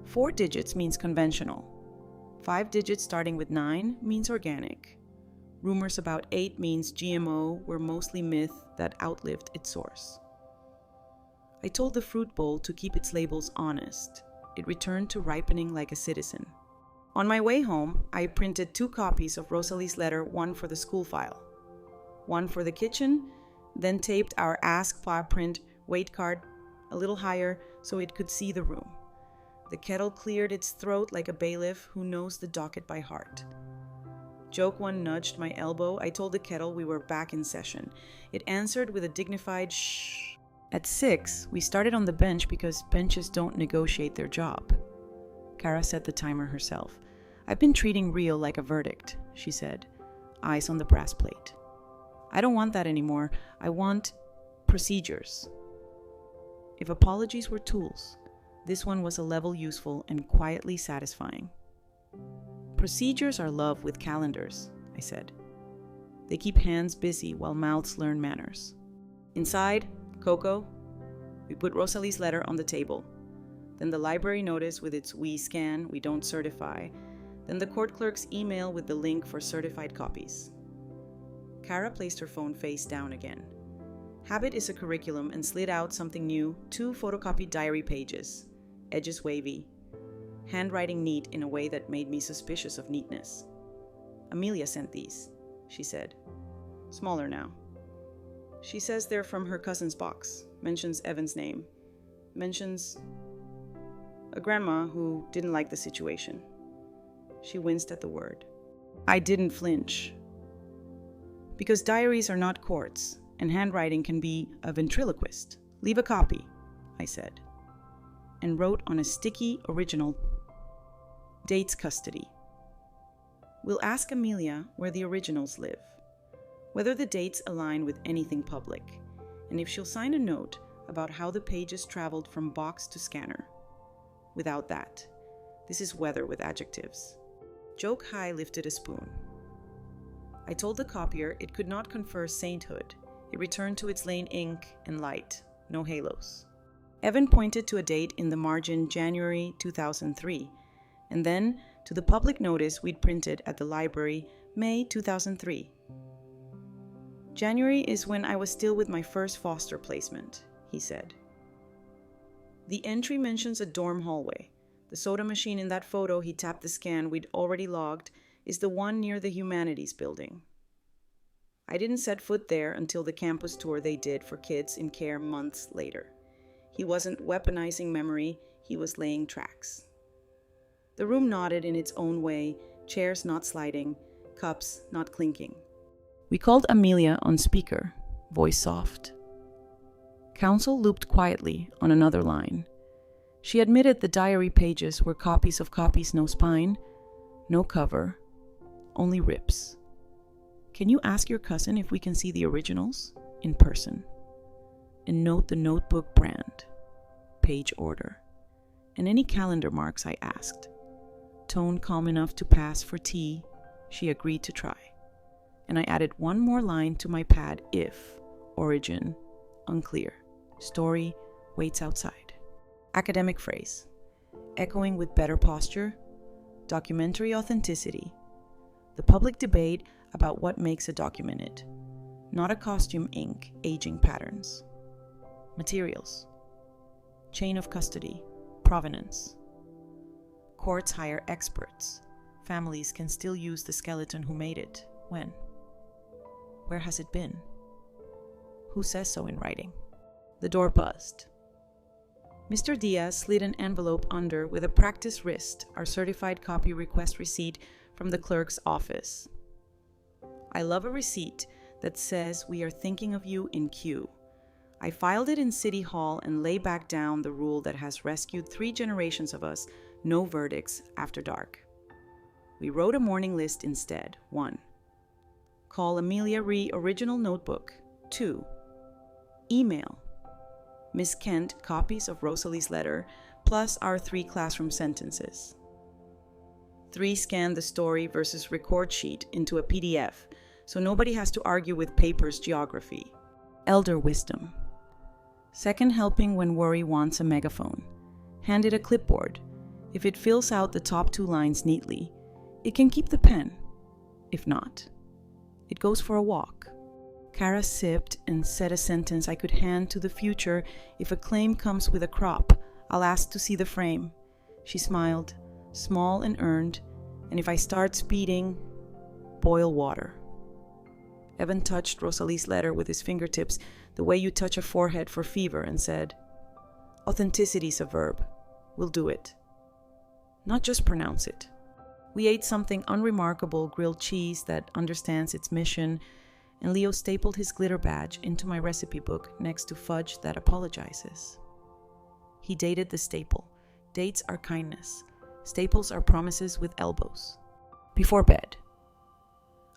4 digits means conventional. 5 digits starting with 9 means organic. Rumors about 8 means GMO were mostly myth that outlived its source. I told the fruit bowl to keep its labels honest. It returned to ripening like a citizen. On my way home, I printed 2 copies of Rosalie's letter, one for the school file, one for the kitchen, then taped our Ask paw print weight card a little higher so it could see the room. The kettle cleared its throat like a bailiff who knows the docket by heart. Joke one nudged my elbow. I told the kettle we were back in session. It answered with a dignified shh. At 6, we started on the bench because benches don't negotiate their job. Kara set the timer herself. I've been treating real like a verdict, she said, eyes on the brass plate. I don't want that anymore. I want procedures. If apologies were tools, this one was a level useful and quietly satisfying. Procedures are love with calendars, I said. They keep hands busy while mouths learn manners. Inside, Coco, we put Rosalie's letter on the table. Then the library notice with its "we scan, we don't certify." Then the court clerk's email with the link for certified copies. Kara placed her phone face down again. Habit is a curriculum and slid out something new, 2 photocopied diary pages, edges wavy, handwriting neat in a way that made me suspicious of neatness. Amelia sent these, she said. Smaller now. She says they're from her cousin's box, mentions Evan's name, mentions a grandma who didn't like the situation. She winced at the word. I didn't flinch. Because diaries are not courts, and handwriting can be a ventriloquist. Leave a copy, I said, and wrote on a sticky original. Dates custody. We'll ask Amelia where the originals live, whether the dates align with anything public, and if she'll sign a note about how the pages traveled from box to scanner. Without that, this is weather with adjectives. Joke High lifted a spoon. I told the copier it could not confer sainthood. It returned to its lane ink and light, no halos. Evan pointed to a date in the margin, January 2003, and then to the public notice we'd printed at the library, May 2003. January is when I was still with my first foster placement, he said. The entry mentions a dorm hallway. The soda machine in that photo he tapped the scan we'd already logged is the one near the Humanities building. I didn't set foot there until the campus tour they did for kids in care months later. He wasn't weaponizing memory, he was laying tracks. The room nodded in its own way, chairs not sliding, cups not clinking. We called Amelia on speaker, voice soft. Counsel looped quietly on another line. She admitted the diary pages were copies of copies, no spine, no cover, only rips. Can you ask your cousin if we can see the originals in person? And note the notebook brand, page order, and any calendar marks I asked. Tone calm enough to pass for tea, she agreed to try. And I added one more line to my pad if, origin, unclear, story, waits outside. Academic phrase, echoing with better posture, documentary authenticity, the public debate about what makes a documented, not a costume ink, aging patterns. Materials, chain of custody, provenance. Courts hire experts. Families can still use the skeleton who made it. When? Where has it been? Who says so in writing? The door buzzed. Mr. Diaz slid an envelope under with a practice wrist, our certified copy request receipt from the clerk's office. I love a receipt that says we are thinking of you in queue. I filed it in City Hall and lay back down the rule that has rescued 3 generations of us, no verdicts after dark. We wrote a morning list instead. 1. Call Amelia Ree original notebook. 2. Email Miss Kent copies of Rosalie's letter, plus our 3 classroom sentences. 3. Scan the story versus record sheet into a PDF, so nobody has to argue with paper's geography. Elder wisdom. Second helping when worry wants a megaphone. Hand it a clipboard. If it fills out the top 2 lines neatly, it can keep the pen. If not, it goes for a walk. Kara sipped and said a sentence I could hand to the future. If a claim comes with a crop, I'll ask to see the frame. She smiled, small and earned, and if I start speeding, boil water. Evan touched Rosalie's letter with his fingertips the way you touch a forehead for fever and said, "Authenticity's a verb. We'll do it. Not just pronounce it." We ate something unremarkable, grilled cheese that understands its mission, and Leo stapled his glitter badge into my recipe book next to fudge that apologizes. He dated the staple. Dates are kindness. Staples are promises with elbows. Before bed,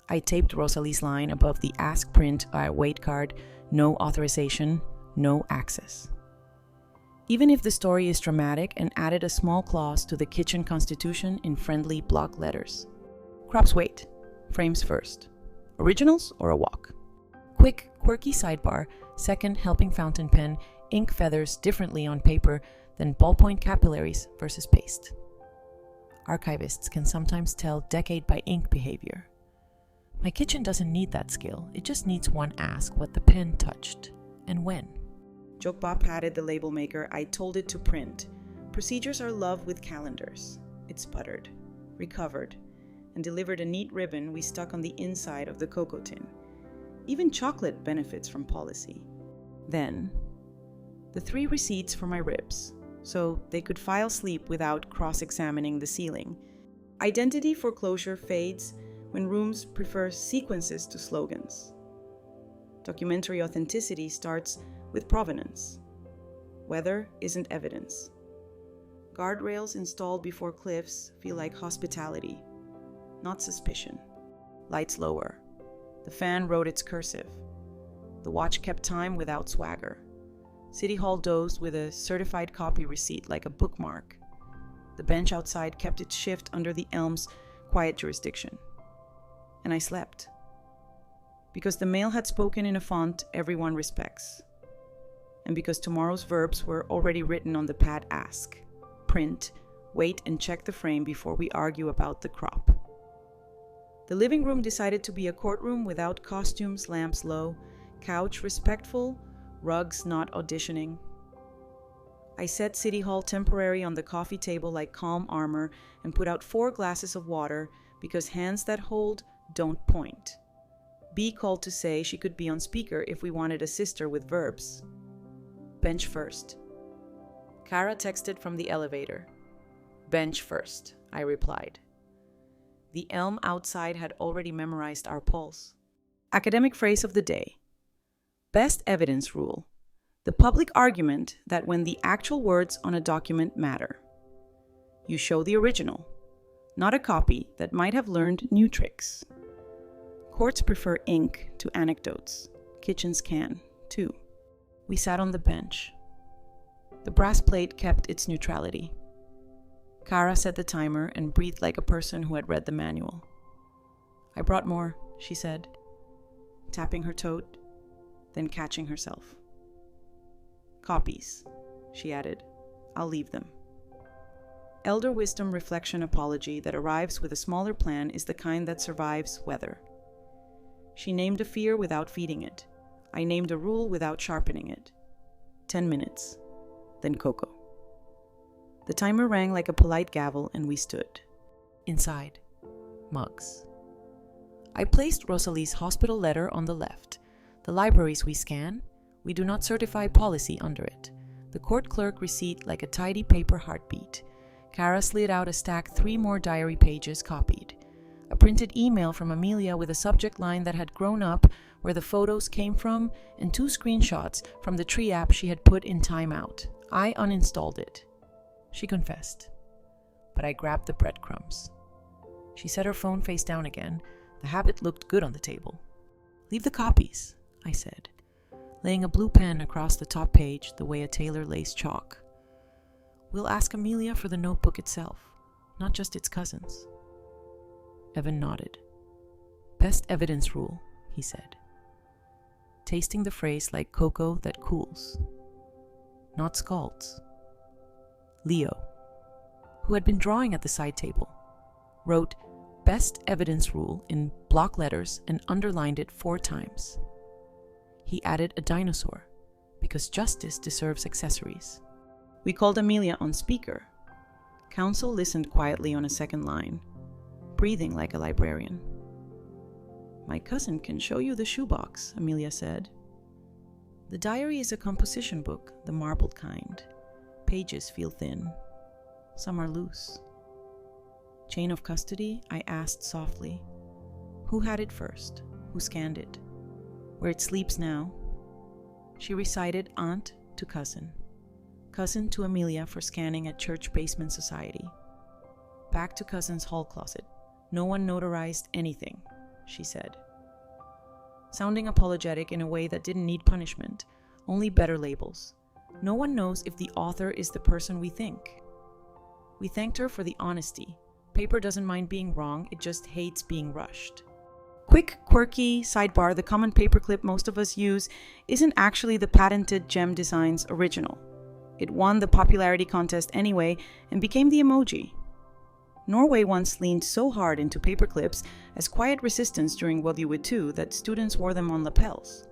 I taped Rosalie's line above the ask print weight card, no authorization, no access. Even if the story is dramatic, and added a small clause to the kitchen constitution in friendly block letters. Crops wait. Frames first. Originals or a walk? Quick, quirky sidebar, second helping fountain pen, ink feathers differently on paper than ballpoint capillaries versus paste. Archivists can sometimes tell decade by ink behavior. My kitchen doesn't need that skill. It just needs one ask what the pen touched and when. Jokba patted the label maker. I told it to print. Procedures are love with calendars. It sputtered, recovered, and delivered a neat ribbon we stuck on the inside of the cocoa tin. Even chocolate benefits from policy. Then, the 3 receipts for my ribs, so they could file sleep without cross-examining the ceiling. Identity foreclosure fades when rooms prefer sequences to slogans. Documentary authenticity starts with provenance. Weather isn't evidence. Guardrails installed before cliffs feel like hospitality, not suspicion. Lights lower. The fan wrote its cursive. The watch kept time without swagger. City Hall dozed with a certified copy receipt like a bookmark. The bench outside kept its shift under the elm's quiet jurisdiction. And I slept. Because the mail had spoken in a font everyone respects. And because tomorrow's verbs were already written on the pad ask, print, wait and check the frame before we argue about the crop. The living room decided to be a courtroom without costumes, lamps low, couch respectful, rugs not auditioning. I set City Hall temporary on the coffee table like calm armor and put out 4 glasses of water because hands that hold don't point. B called to say she could be on speaker if we wanted a sister with verbs. Bench first. Kara texted from the elevator. Bench first, I replied. The elm outside had already memorized our pulse. Academic phrase of the day. Best evidence rule. The public argument that when the actual words on a document matter. You show the original, not a copy that might have learned new tricks. Courts prefer ink to anecdotes. Kitchens can, too. We sat on the bench. The brass plate kept its neutrality. Kara set the timer and breathed like a person who had read the manual. I brought more, she said, tapping her tote, then catching herself. Copies, she added. I'll leave them. Elder wisdom reflection apology that arrives with a smaller plan is the kind that survives weather. She named a fear without feeding it. I named a rule without sharpening it. 10 minutes. Then cocoa. The timer rang like a polite gavel and we stood. Inside. Mugs. I placed Rosalie's hospital letter on the left. The libraries we scan, we do not certify policy under it. The court clerk receipt like a tidy paper heartbeat. Kara slid out a stack 3 more diary pages copied. A printed email from Amelia with a subject line that had grown up where the photos came from and 2 screenshots from the tree app she had put in timeout. I uninstalled it. She confessed. But I grabbed the breadcrumbs. She set her phone face down again. The habit looked good on the table. Leave the copies, I said, laying a blue pen across the top page the way a tailor lays chalk. We'll ask Amelia for the notebook itself, not just its cousins. Evan nodded. Best evidence rule, he said, tasting the phrase like cocoa that cools, not scalds. Leo, who had been drawing at the side table, wrote best evidence rule in block letters and underlined it 4 times. He added a dinosaur, because justice deserves accessories. We called Amelia on speaker. Counsel listened quietly on a second line, breathing like a librarian. My cousin can show you the shoebox, Amelia said. The diary is a composition book, the marbled kind. Pages feel thin. Some are loose. Chain of custody, I asked softly. Who had it first? Who scanned it? Where it sleeps now? She recited aunt to cousin. Cousin to Amelia for scanning at church basement society. Back to cousin's hall closet. No one notarized anything, she said. Sounding apologetic in a way that didn't need punishment, only better labels. No one knows if the author is the person we think. We thanked her for the honesty. Paper doesn't mind being wrong, it just hates being rushed. Quick, quirky sidebar, the common paperclip most of us use isn't actually the patented Gem Designs original. It won the popularity contest anyway and became the emoji. Norway once leaned so hard into paperclips as quiet resistance during World War II that students wore them on lapels.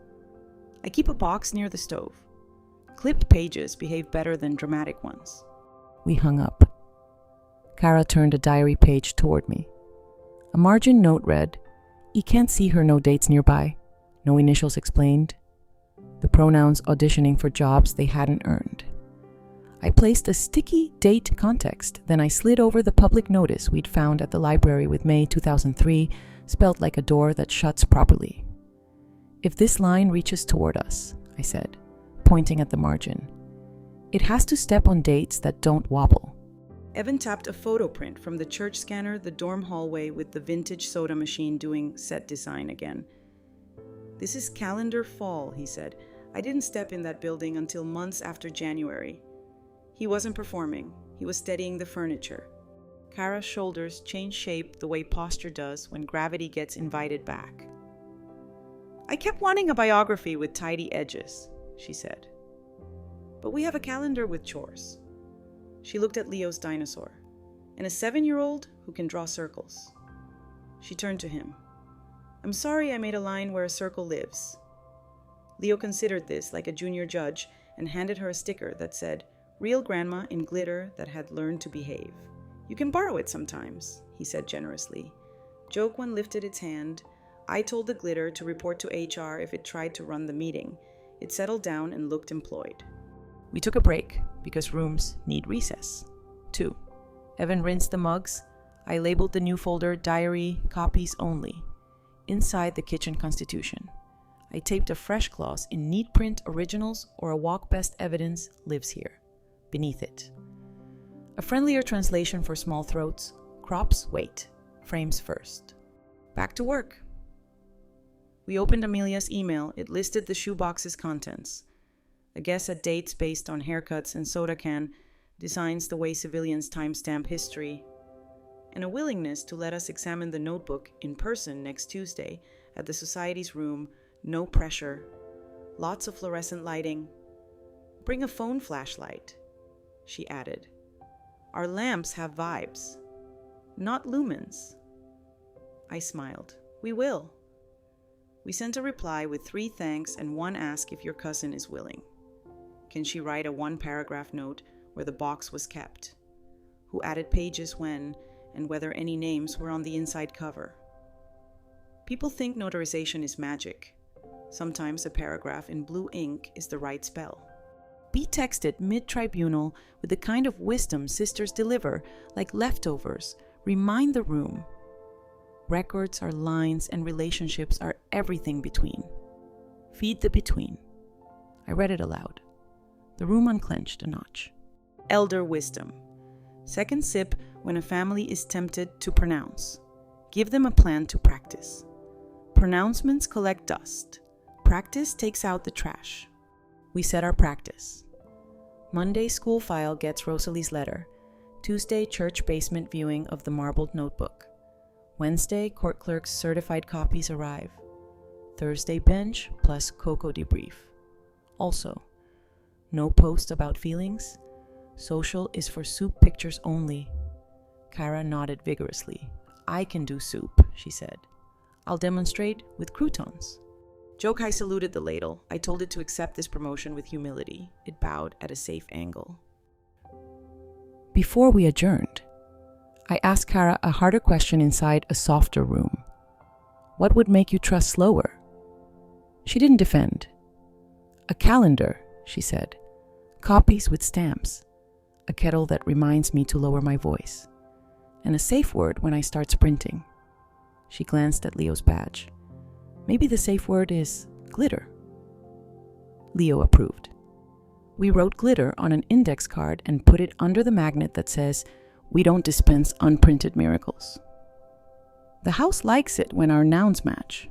I keep a box near the stove. Clipped pages behave better than dramatic ones. We hung up. Kara turned a diary page toward me. A margin note read, "You can't see her, no dates nearby. No initials explained. The pronouns auditioning for jobs they hadn't earned." I placed a sticky date context, then I slid over the public notice we'd found at the library with May 2003, spelled like a door that shuts properly. If this line reaches toward us, I said, pointing at the margin, it has to step on dates that don't wobble. Evan tapped a photo print from the church scanner, the dorm hallway with the vintage soda machine doing set design again. This is calendar fall, he said. I didn't step in that building until months after January. He wasn't performing. He was steadying the furniture. Kara's shoulders changed shape the way posture does when gravity gets invited back. I kept wanting a biography with tidy edges, she said. But we have a calendar with chores. She looked at Leo's dinosaur, and a 7-year-old who can draw circles. She turned to him. I'm sorry I made a line where a circle lives. Leo considered this like a junior judge and handed her a sticker that said, Real grandma in glitter that had learned to behave. You can borrow it sometimes, he said generously. Joke one lifted its hand. I told the glitter to report to HR if it tried to run the meeting. It settled down and looked employed. We took a break because rooms need recess. 2. Evan rinsed the mugs. I labeled the new folder Diary Copies Only. Inside the kitchen constitution. I taped a fresh clause in neat print originals or a walk best evidence lives here. Beneath it. A friendlier translation for small throats. Crops wait. Frames first. Back to work. We opened Amelia's email. It listed the shoebox's contents. A guess at dates based on haircuts and soda can, designs the way civilians timestamp history, and a willingness to let us examine the notebook in person next Tuesday at the Society's room, no pressure, lots of fluorescent lighting. Bring a phone flashlight, she added. Our lamps have vibes, not lumens. I smiled. We will. We sent a reply with 3 thanks and 1 ask if your cousin is willing. Can she write a 1-paragraph note where the box was kept? Who added pages when, and whether any names were on the inside cover? People think notarization is magic. Sometimes a paragraph in blue ink is the right spell. Be texted mid-tribunal with the kind of wisdom sisters deliver, like leftovers. Remind the room. Records are lines and relationships are everything between. Feed the between. I read it aloud. The room unclenched a notch. Elder wisdom. Second sip when a family is tempted to pronounce. Give them a plan to practice. Pronouncements collect dust. Practice takes out the trash. We set our practice. Monday, school file gets Rosalie's letter. Tuesday, church basement viewing of the marbled notebook. Wednesday, court clerk's certified copies arrive. Thursday, bench plus Coco debrief. Also, no post about feelings. Social is for soup pictures only. Kara nodded vigorously. I can do soup, she said. I'll demonstrate with croutons. Jokai saluted the ladle. I told it to accept this promotion with humility. It bowed at a safe angle. Before we adjourned, I asked Kara a harder question inside a softer room. What would make you trust slower? She didn't defend. A calendar, she said. Copies with stamps. A kettle that reminds me to lower my voice. And a safe word when I start sprinting. She glanced at Leo's badge. Maybe the safe word is glitter. Leo approved. We wrote glitter on an index card and put it under the magnet that says, "We don't dispense unprinted miracles." The house likes it when our nouns match.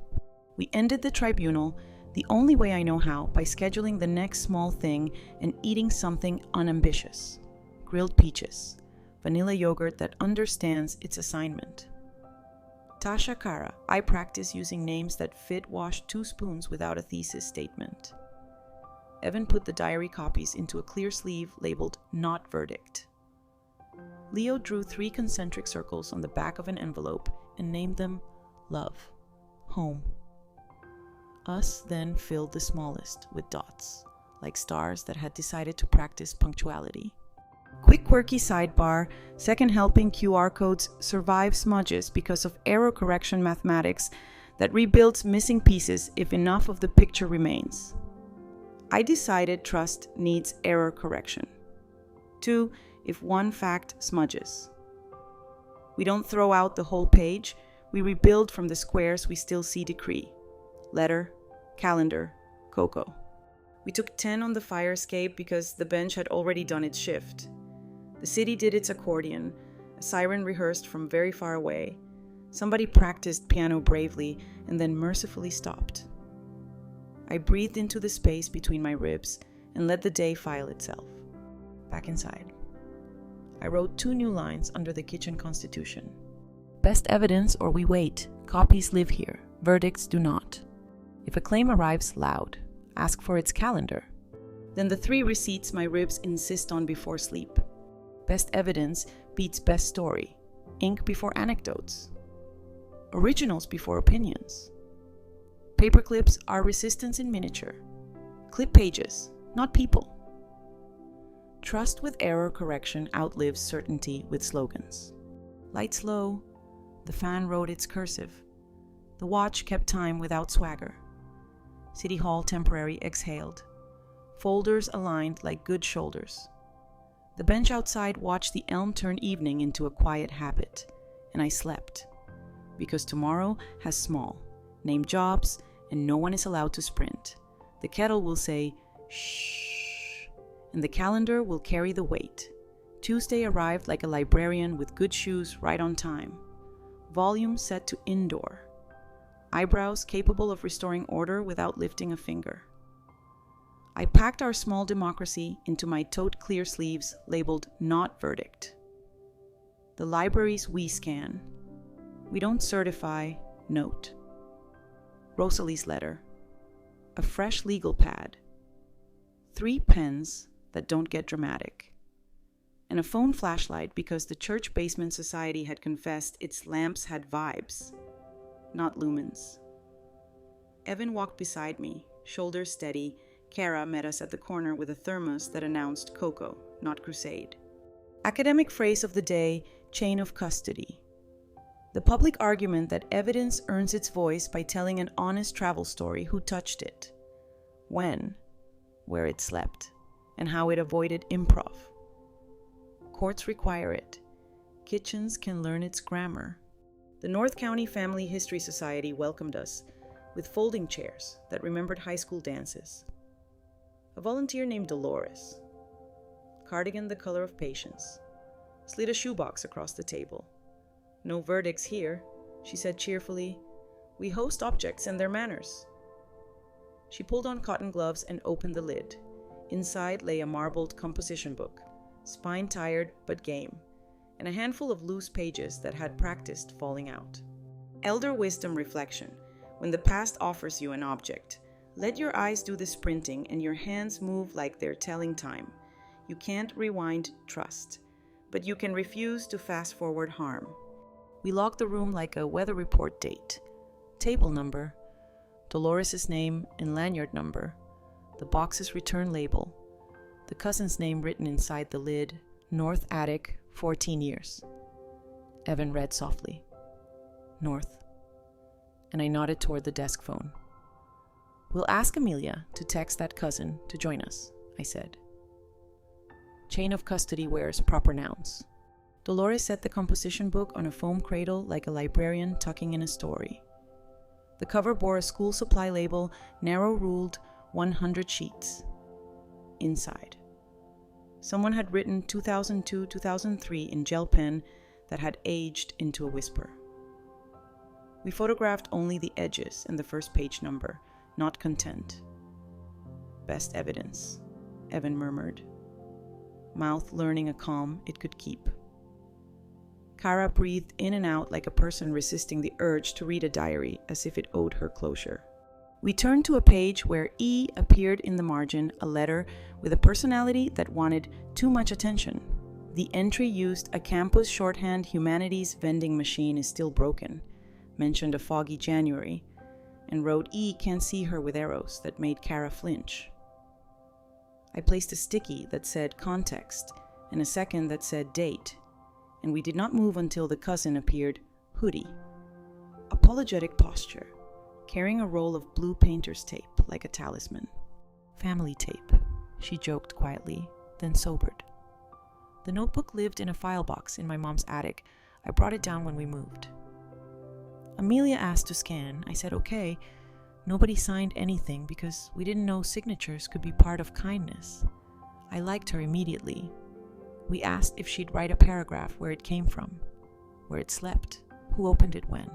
We ended the tribunal the only way I know how, by scheduling the next small thing and eating something unambitious. Grilled peaches, vanilla yogurt that understands its assignment. Tasha Kara, I practice using names that fit wash 2 spoons without a thesis statement. Evan put the diary copies into a clear sleeve labeled Not Verdict. Leo drew 3 concentric circles on the back of an envelope and named them Love, Home. Us then filled the smallest with dots, like stars that had decided to practice punctuality. Quick quirky sidebar, second helping QR codes survive smudges because of error correction mathematics that rebuilds missing pieces if enough of the picture remains. I decided trust needs error correction. 2, if one fact smudges. We don't throw out the whole page, we rebuild from the squares we still see decree. Letter, calendar, Coco. We took 10 on the fire escape because the bench had already done its shift. The city did its accordion, a siren rehearsed from very far away. Somebody practiced piano bravely and then mercifully stopped. I breathed into the space between my ribs and let the day file itself. Back inside. I wrote 2 new lines under the kitchen constitution. Best evidence or we wait. Copies live here. Verdicts do not. If a claim arrives loud, ask for its calendar. Then the 3 receipts my ribs insist on before sleep. Best evidence beats best story. Ink before anecdotes. Originals before opinions. Paperclips are resistance in miniature. Clip pages, not people. Trust with error correction outlives certainty with slogans. Lights low, the fan wrote its cursive. The watch kept time without swagger. City Hall temporary exhaled. Folders aligned like good shoulders. The bench outside watched the elm turn evening into a quiet habit, and I slept. Because tomorrow has small, named jobs, and no one is allowed to sprint. The kettle will say, shh, and the calendar will carry the weight. Tuesday arrived like a librarian with good shoes right on time. Volume set to indoor. Eyebrows capable of restoring order without lifting a finger. I packed our small democracy into my tote clear sleeves labeled Not Verdict. The libraries we scan. We don't certify, note. Rosalie's letter. A fresh legal pad. 3 pens that don't get dramatic. And a phone flashlight because the church basement society had confessed its lamps had vibes, not lumens. Evan walked beside me, shoulders steady. Kara met us at the corner with a thermos that announced Coco, not Crusade. Academic phrase of the day, chain of custody. The public argument that evidence earns its voice by telling an honest travel story who touched it, when, where it slept, and how it avoided improv. Courts require it. Kitchens can learn its grammar. The North County Family History Society welcomed us with folding chairs that remembered high school dances. A volunteer named Dolores. Cardigan the color of patience. Slid a shoebox across the table. No verdicts here, she said cheerfully. We host objects and their manners. She pulled on cotton gloves and opened the lid. Inside lay a marbled composition book, spine-tired but game, and a handful of loose pages that had practiced falling out. Elder wisdom reflection. When the past offers you an object, let your eyes do the sprinting and your hands move like they're telling time. You can't rewind trust, but you can refuse to fast-forward harm. We logged the room like a weather report date. Table number, Dolores' name and lanyard number, the box's return label, the cousin's name written inside the lid, North Attic, 14 years. Evan read softly. North. And I nodded toward the desk phone. We'll ask Amelia to text that cousin to join us, I said. Chain of custody wears proper nouns. Dolores set the composition book on a foam cradle like a librarian tucking in a story. The cover bore a school supply label, narrow-ruled, 100 sheets. Inside, someone had written 2002-2003 in gel pen that had aged into a whisper. We photographed only the edges and the first page number, not content. Best evidence, Evan murmured, mouth learning a calm it could keep. Kara breathed in and out like a person resisting the urge to read a diary as if it owed her closure. We turned to a page where E appeared in the margin, a letter with a personality that wanted too much attention. The entry used a campus shorthand humanities vending machine is still broken, mentioned a foggy January, and wrote E can't see her with arrows that made Kara flinch. I placed a sticky that said context and a second that said date, and we did not move until the cousin appeared, hoodie. Apologetic posture, carrying a roll of blue painter's tape like a talisman. Family tape, she joked quietly, then sobered. The notebook lived in a file box in my mom's attic. I brought it down when we moved. Amelia asked to scan. I said okay. Nobody signed anything because we didn't know signatures could be part of kindness. I liked her immediately. We asked if she'd write a paragraph where it came from, where it slept, who opened it when.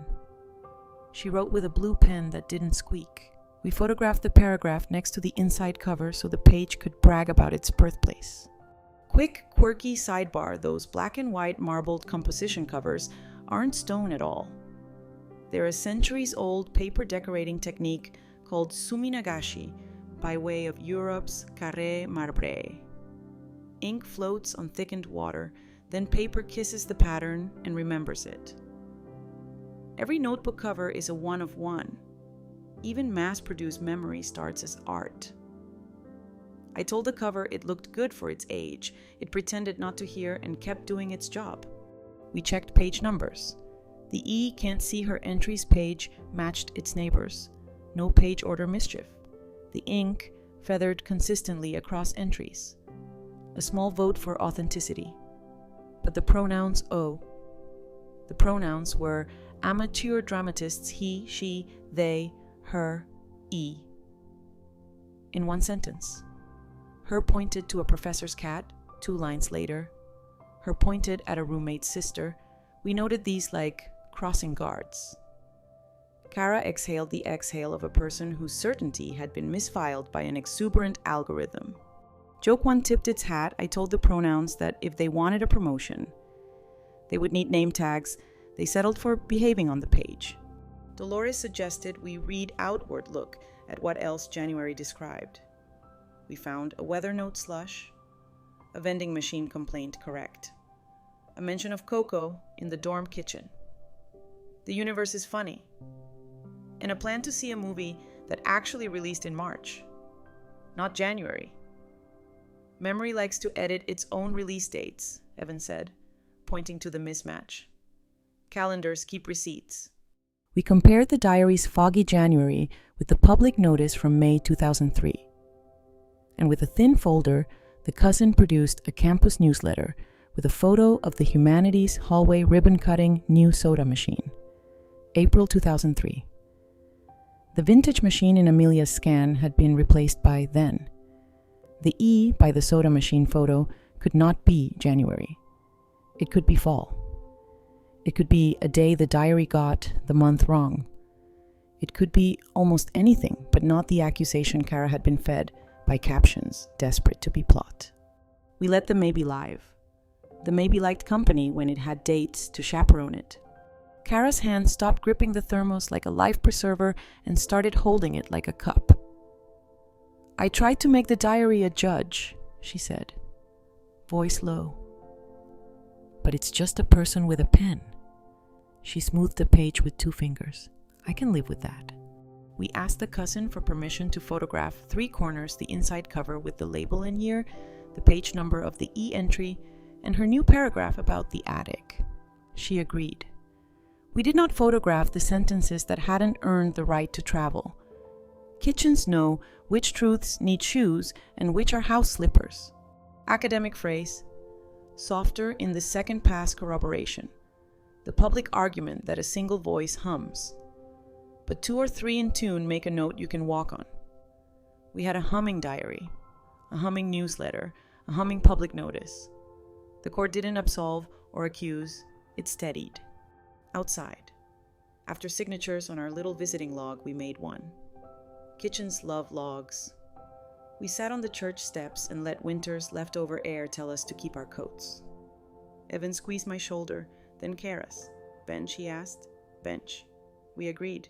She wrote with a blue pen that didn't squeak. We photographed the paragraph next to the inside cover so the page could brag about its birthplace. Quick, quirky sidebar, those black and white marbled composition covers aren't stone at all. They're a centuries-old paper decorating technique called suminagashi by way of Europe's carré marbré. Ink floats on thickened water, then paper kisses the pattern and remembers it. Every notebook cover is a one of one. Even mass-produced memory starts as art. I told the cover it looked good for its age. It pretended not to hear and kept doing its job. We checked page numbers. The E can't see her entries page matched its neighbors. No page order mischief. The ink feathered consistently across entries. A small vote for authenticity. But the pronouns O. The pronouns were amateur dramatists he, she, they, her, E. In one sentence. Her pointed to a professor's cat, 2 lines later. Her pointed at a roommate's sister. We noted these like crossing guards. Kara exhaled the exhale of a person whose certainty had been misfiled by an exuberant algorithm. Joke One tipped its hat. I told the pronouns that if they wanted a promotion, they would need name tags. They settled for behaving on the page. Dolores suggested we read outward look at what else January described. We found a weather note slush, a vending machine complaint correct, a mention of cocoa in the dorm kitchen. The universe is funny. And a plan to see a movie that actually released in March, not January. Memory likes to edit its own release dates, Evan said, pointing to the mismatch. Calendars keep receipts. We compared the diary's foggy January with the public notice from May 2003. And with a thin folder, the cousin produced a campus newsletter with a photo of the humanities hallway ribbon-cutting new soda machine. April 2003. The vintage machine in Amelia's scan had been replaced by then. The E by the soda machine photo could not be January. It could be fall. It could be a day the diary got the month wrong. It could be almost anything, but not the accusation Kara had been fed by captions desperate to be plot. We let the maybe live. The maybe liked company when it had dates to chaperone it. Kara's hand stopped gripping the thermos like a life preserver and started holding it like a cup. I tried to make the diary a judge, she said, voice low. But it's just a person with a pen. She smoothed the page with 2 fingers. I can live with that. We asked the cousin for permission to photograph 3 corners, the inside cover with the label and year, the page number of the e-entry, and her new paragraph about the attic. She agreed. We did not photograph the sentences that hadn't earned the right to travel. Kitchens know which truths need shoes and which are house slippers. Academic phrase, softer in the second pass corroboration. The public argument that a single voice hums. But 2 or 3 in tune make a note you can walk on. We had a humming diary, a humming newsletter, a humming public notice. The court didn't absolve or accuse, it steadied. Outside. After signatures on our little visiting log, we made one. Kitchens love logs. We sat on the church steps and let winter's leftover air tell us to keep our coats. Evan squeezed my shoulder, then Kara's. Bench, he asked. Bench. We agreed.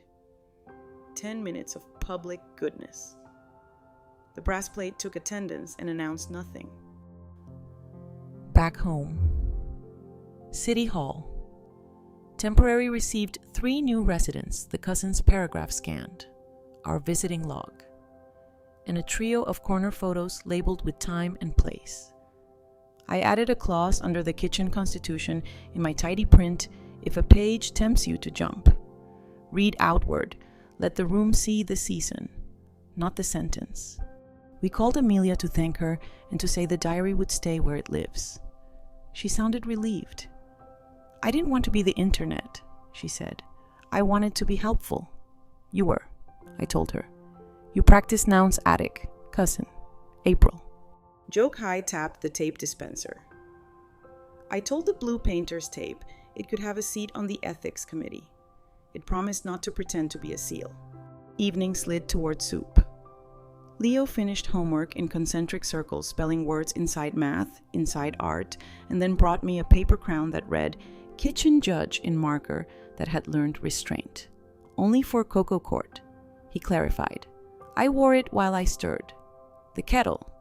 10 minutes of public goodness. The brass plate took attendance and announced nothing. Back home. City Hall. Temporary received 3 new residents, the cousin's paragraph scanned, our visiting log, and a trio of corner photos labeled with time and place. I added a clause under the kitchen constitution in my tidy print, if a page tempts you to jump. Read outward, let the room see the season, not the sentence. We called Amelia to thank her and to say the diary would stay where it lives. She sounded relieved. I didn't want to be the internet, she said. I wanted to be helpful. You were, I told her. You practice nouns attic, cousin, April. Joke High tapped the tape dispenser. I told the blue painter's tape it could have a seat on the ethics committee. It promised not to pretend to be a seal. Evening slid toward soup. Leo finished homework in concentric circles, spelling words inside math, inside art, and then brought me a paper crown that read, Kitchen Judge in marker that had learned restraint. Only for Cocoa Court, he clarified. I wore it while I stirred. The kettle.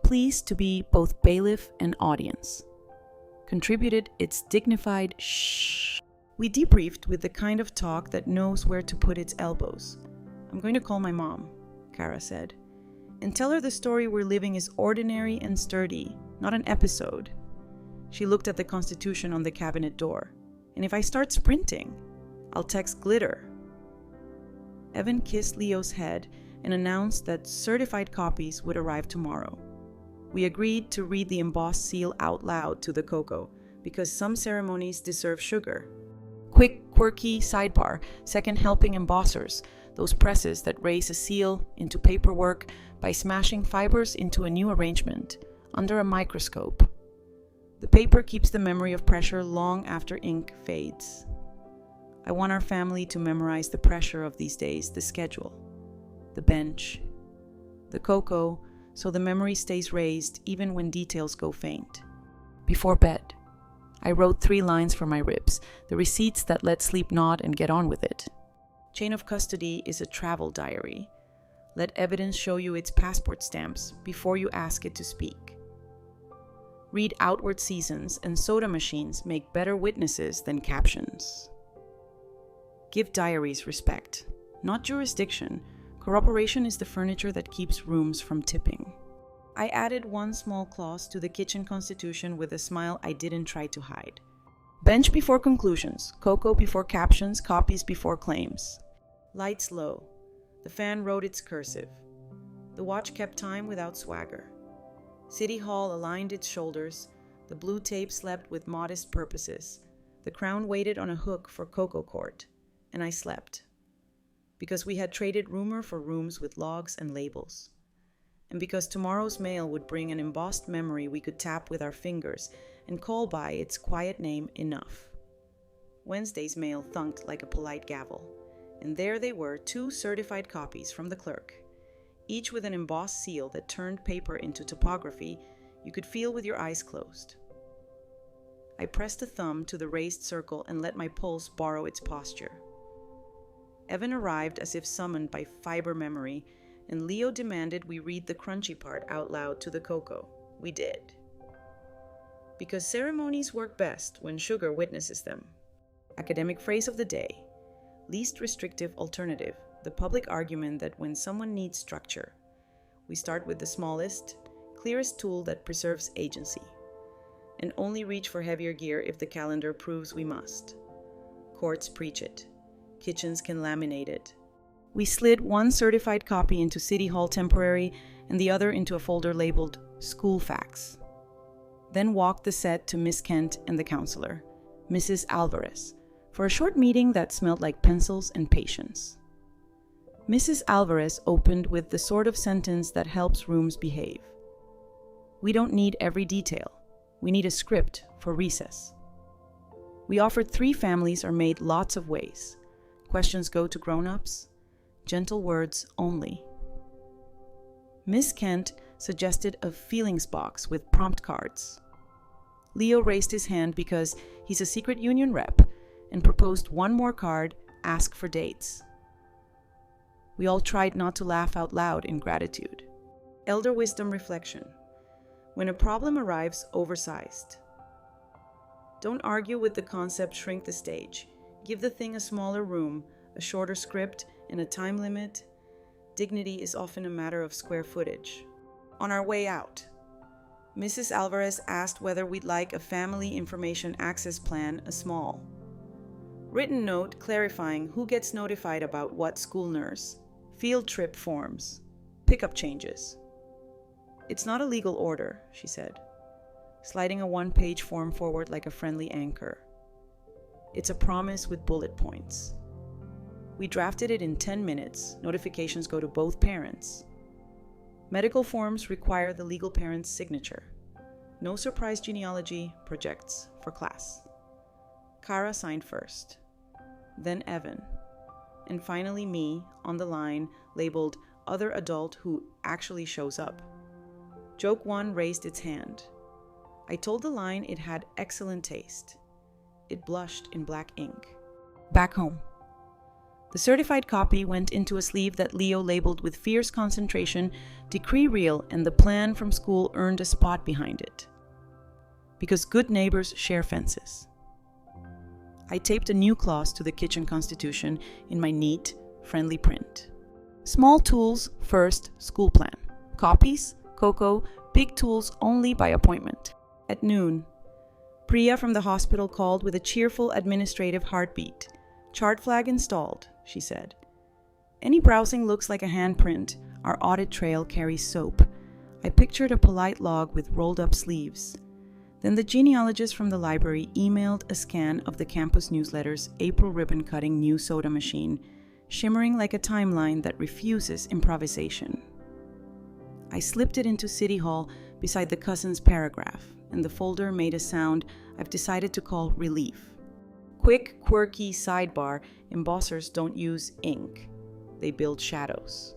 Pleased to be both bailiff and audience. Contributed its dignified shh. We debriefed with the kind of talk that knows where to put its elbows. I'm going to call my mom, Kara said, and tell her the story we're living is ordinary and sturdy, not an episode. She looked at the Constitution on the cabinet door. And if I start sprinting, I'll text glitter. Evan kissed Leo's head and announced that certified copies would arrive tomorrow. We agreed to read the embossed seal out loud to the cocoa, because some ceremonies deserve sugar. Quick, quirky sidebar, second helping embossers, those presses that raise a seal into paperwork by smashing fibers into a new arrangement, under a microscope. The paper keeps the memory of pressure long after ink fades. I want our family to memorize the pressure of these days, the schedule, the bench, the cocoa, so the memory stays raised even when details go faint. Before bed, I wrote 3 lines for my ribs, the receipts that let sleep nod and get on with it. Chain of custody is a travel diary. Let evidence show you its passport stamps before you ask it to speak. Read outward seasons, and soda machines make better witnesses than captions. Give diaries respect, not jurisdiction. Corroboration is the furniture that keeps rooms from tipping. I added 1 small clause to the kitchen constitution with a smile I didn't try to hide. Bench before conclusions, cocoa before captions, copies before claims. Lights low. The fan wrote its cursive. The watch kept time without swagger. City Hall aligned its shoulders. The blue tape slept with modest purposes. The crown waited on a hook for Cocoa Court. And I slept. Because we had traded rumor for rooms with logs and labels. And because tomorrow's mail would bring an embossed memory we could tap with our fingers and call by its quiet name enough. Wednesday's mail thunked like a polite gavel. and there they were, 2 certified copies from the clerk, each with an embossed seal that turned paper into topography you could feel with your eyes closed. I pressed a thumb to the raised circle and let my pulse borrow its posture. Evan arrived as if summoned by fiber memory, and Leo demanded we read the crunchy part out loud to the cocoa. We did. Because ceremonies work best when sugar witnesses them. Academic phrase of the day: least restrictive alternative, the public argument that when someone needs structure, we start with the smallest, clearest tool that preserves agency, and only reach for heavier gear if the calendar proves we must. Courts preach it. Kitchens can laminate it. We slid 1 certified copy into City Hall temporary and the other into a folder labeled School Facts. Then walked the set to Miss Kent and the counselor, Mrs. Alvarez, for a short meeting that smelled like pencils and patience. Mrs. Alvarez opened with the sort of sentence that helps rooms behave. We don't need every detail. We need a script for recess. We offered 3 families are made lots of ways. Questions go to grown-ups. Gentle words only. Miss Kent suggested a feelings box with prompt cards. Leo raised his hand because he's a secret union rep and proposed 1 more card, ask for dates. We all tried not to laugh out loud in gratitude. Elder wisdom reflection. When a problem arrives oversized, don't argue with the concept, shrink the stage. Give the thing a smaller room, a shorter script, and a time limit. Dignity is often a matter of square footage. On our way out, Mrs. Alvarez asked whether we'd like a family information access plan, a small written note clarifying who gets notified about what school nurse, field trip forms, pickup changes. It's not a legal order, she said, sliding a 1-page form forward like a friendly anchor. It's a promise with bullet points. We drafted it in 10 minutes. Notifications go to both parents. Medical forms require the legal parent's signature. No surprise genealogy, projects for class. Kara signed first, then Evan, and finally me on the line labeled other adult who actually shows up. Joke 1 raised its hand. I told the line it had excellent taste. It blushed in black ink. Back home. The certified copy went into a sleeve that Leo labeled with fierce concentration, decree real, and the plan from school earned a spot behind it. Because good neighbors share fences. I taped a new clause to the kitchen constitution in my neat, friendly print. Small tools first, school plan. Copies, cocoa, big tools only by appointment. At noon, Priya from the hospital called with a cheerful administrative heartbeat. Chart flag installed, she said. Any browsing looks like a handprint. Our audit trail carries soap. I pictured a polite log with rolled up sleeves. Then the genealogist from the library emailed a scan of the campus newsletter's April ribbon cutting new soda machine, shimmering like a timeline that refuses improvisation. I slipped it into City Hall beside the cousin's paragraph, and the folder made a sound I've decided to call relief. Quick, quirky sidebar: embossers don't use ink. They build shadows.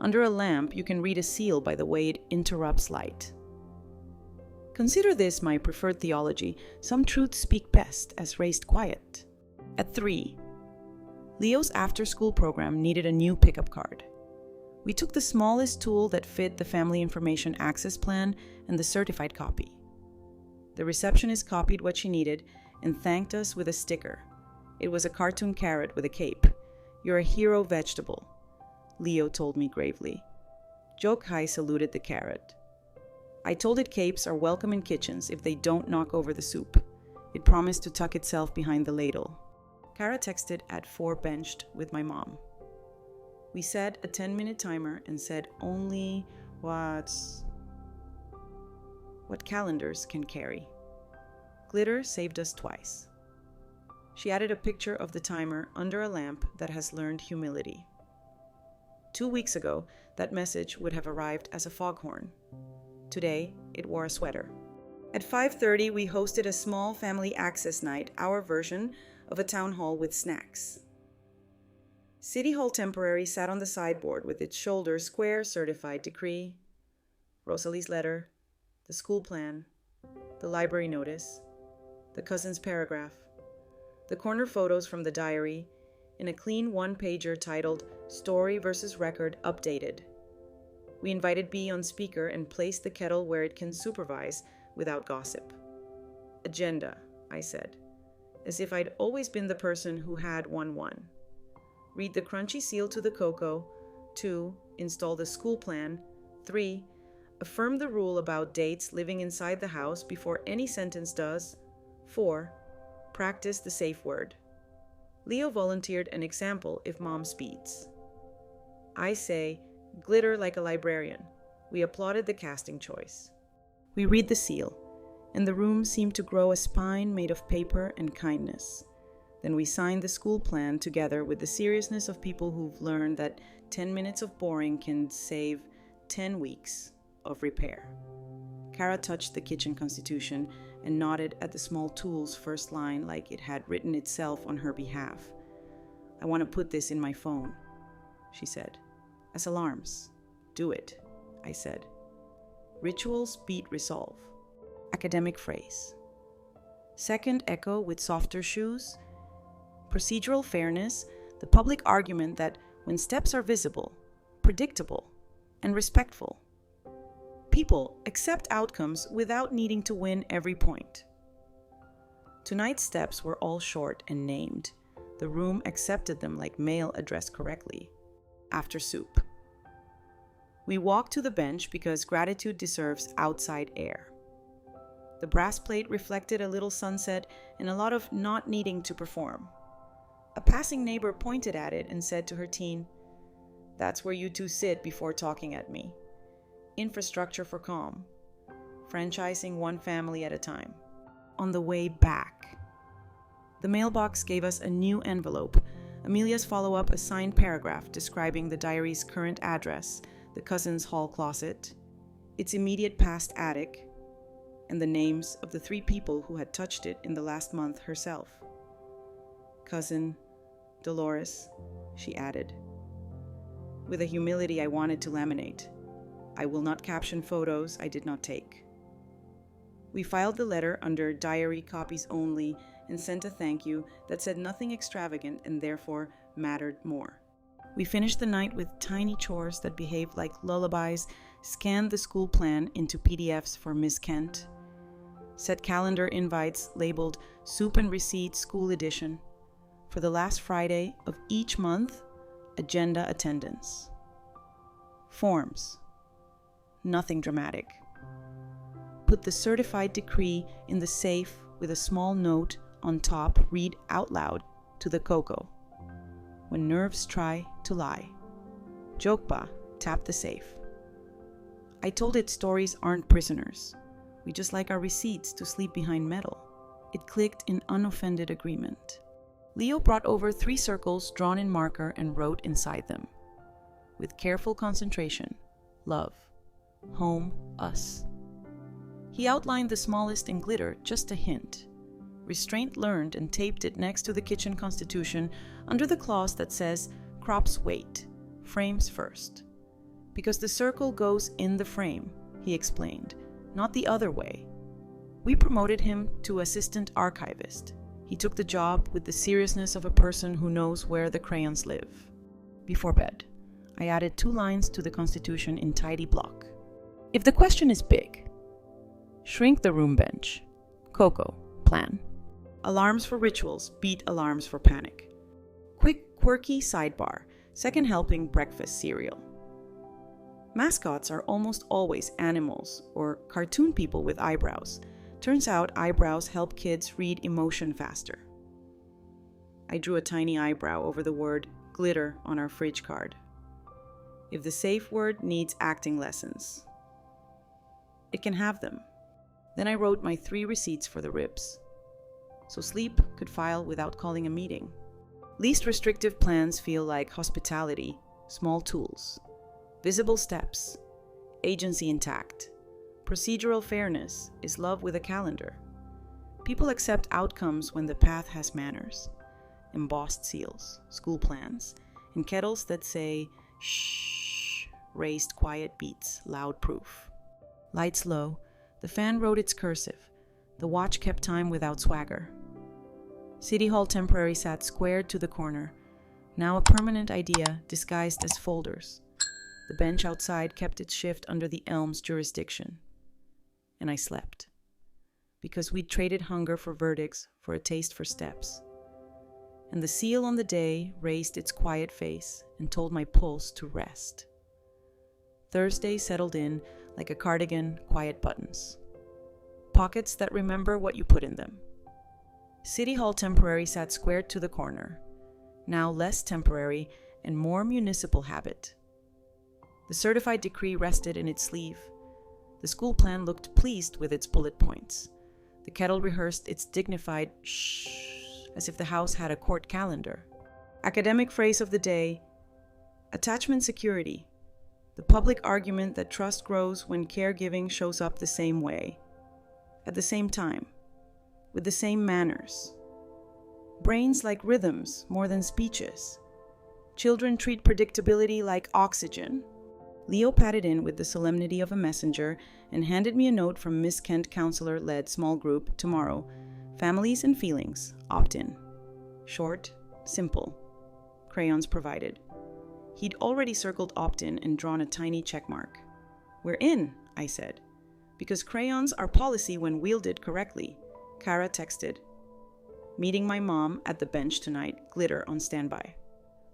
Under a lamp, you can read a seal by the way it interrupts light. Consider this my preferred theology: some truths speak best as raised quiet. At 3, Leo's after-school program needed a new pickup card. We took the smallest tool that fit the family information access plan and the certified copy. The receptionist copied what she needed and thanked us with a sticker. It was a cartoon carrot with a cape. "You're a hero vegetable," Leo told me gravely. Jokai saluted the carrot. I told it capes are welcome in kitchens if they don't knock over the soup. It promised to tuck itself behind the ladle. Kara texted at 4 benched with my mom. We set a 10-minute timer and said only what calendars can carry. Glitter saved us twice. She added a picture of the timer under a lamp that has learned humility. 2 weeks ago, that message would have arrived as a foghorn. Today, it wore a sweater. At 5:30, we hosted a small family access night, our version of a town hall with snacks. City Hall temporary sat on the sideboard with its shoulder square certified decree, Rosalie's letter, the school plan, the library notice, the cousin's paragraph, the corner photos from the diary, in a clean one-pager titled Story versus Record Updated. We invited B on speaker and placed the kettle where it can supervise without gossip. Agenda, I said, as if I'd always been the person who had 1-1. Read the crunchy seal to the cocoa. 2. Install the school plan. 3. Affirm the rule about dates living inside the house before any sentence does. 4. Practice the safe word. Leo volunteered an example if mom speeds. I say, glitter like a librarian. We applauded the casting choice. We read the seal, and the room seemed to grow a spine made of paper and kindness. Then we signed the school plan together with the seriousness of people who've learned that 10 minutes of boring can save 10 weeks of repair. Kara touched the kitchen constitution and nodded at the small tool's first line like it had written itself on her behalf. I want to put this in my phone, she said. As alarms. Do it, I said. Rituals beat resolve. Academic phrase. Second echo with softer shoes. Procedural fairness, the public argument that when steps are visible, predictable, and respectful, people accept outcomes without needing to win every point. Tonight's steps were all short and named. The room accepted them like mail addressed correctly. After soup. We walked to the bench because gratitude deserves outside air. The brass plate reflected a little sunset and a lot of not needing to perform. A passing neighbor pointed at it and said to her teen, "That's where you two sit before talking at me. Infrastructure for calm. Franchising one family at a time." On the way back, the mailbox gave us a new envelope. Amelia's follow-up, a signed paragraph describing the diary's current address, the cousin's hall closet, its immediate past attic, and the names of the 3 people who had touched it in the last month herself. Cousin Dolores, she added, with a humility I wanted to laminate. I will not caption photos I did not take. We filed the letter under diary copies only and sent a thank you that said nothing extravagant and therefore mattered more. We finished the night with tiny chores that behaved like lullabies, scanned the school plan into PDFs for Miss Kent, set calendar invites labeled Soup and Receipt School Edition. For the last Friday of each month, agenda attendance. Forms. Nothing dramatic. Put the certified decree in the safe with a small note on top, read out loud to the cocoa. When nerves try to lie. Jokba, tap the safe. I told it stories aren't prisoners. We just like our receipts to sleep behind metal. It clicked in unoffended agreement. Leo brought over 3 circles drawn in marker and wrote inside them. With careful concentration, love, home, us. He outlined the smallest in glitter, just a hint. Restraint learned and taped it next to the kitchen constitution under the clause that says, crops wait, frames first. Because the circle goes in the frame, he explained, not the other way. We promoted him to assistant archivist. He took the job with the seriousness of a person who knows where the crayons live. Before bed, I added 2 lines to the Constitution in tidy block. If the question is big, shrink the room bench. Cocoa, plan. Alarms for rituals beat alarms for panic. Quick, quirky sidebar, second helping breakfast cereal. Mascots are almost always animals or cartoon people with eyebrows. Turns out eyebrows help kids read emotion faster. I drew a tiny eyebrow over the word glitter on our fridge card. If the safe word needs acting lessons, it can have them. Then I wrote my 3 receipts for the ribs, so Sleep could file without calling a meeting. Least restrictive plans feel like hospitality, small tools, visible steps, agency intact. Procedural fairness is love with a calendar. People accept outcomes when the path has manners. Embossed seals, school plans, and kettles that say, shh, raised quiet beats, loud proof. Lights low, the fan wrote its cursive. The watch kept time without swagger. City Hall temporary sat squared to the corner, now a permanent idea disguised as folders. The bench outside kept its shift under the elm's jurisdiction. And I slept. Because we'd traded hunger for verdicts, for a taste for steps. And the seal on the day raised its quiet face and told my pulse to rest. Thursday settled in like a cardigan, quiet buttons. Pockets that remember what you put in them. City Hall temporary sat squared to the corner, now less temporary and more municipal habit. The certified decree rested in its sleeve. The school plan looked pleased with its bullet points. The kettle rehearsed its dignified shh, as if the house had a court calendar. Academic phrase of the day, attachment security. The public argument that trust grows when caregiving shows up the same way, at the same time, with the same manners. Brains like rhythms more than speeches. Children treat predictability like oxygen. Leo patted in with the solemnity of a messenger and handed me a note from Miss Kent counselor-led small group tomorrow. Families and feelings, opt-in. Short, simple. Crayons provided. He'd already circled opt-in and drawn a tiny check mark. We're in, I said. Because crayons are policy when wielded correctly. Kara texted. Meeting my mom at the bench tonight, glitter on standby.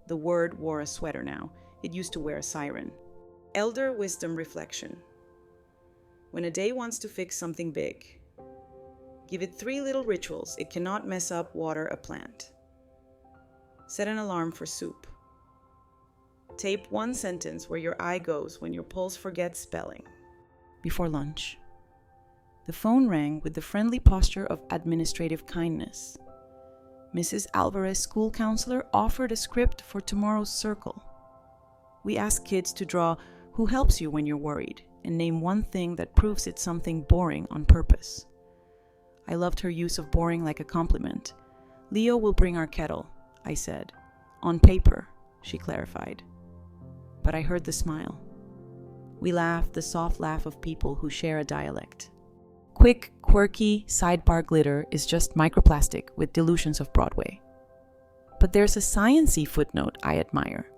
The word wore a sweater now. It used to wear a siren. Elder wisdom reflection. When a day wants to fix something big, give it 3 little rituals it cannot mess up. Water a plant. Set an alarm for soup. Tape 1 sentence where your eye goes when your pulse forgets spelling. Before lunch, the phone rang with the friendly posture of administrative kindness. Mrs. Alvarez, school counselor, offered a script for tomorrow's circle. We asked kids to draw who helps you when you're worried and name one thing that proves it's something boring on purpose. I loved her use of boring like a compliment. Leo will bring our kettle, I said. On paper, she clarified. But I heard the smile. We laughed, the soft laugh of people who share a dialect. Quick, quirky, sidebar glitter is just microplastic with dilutions of Broadway. But there's a science-y footnote I admire.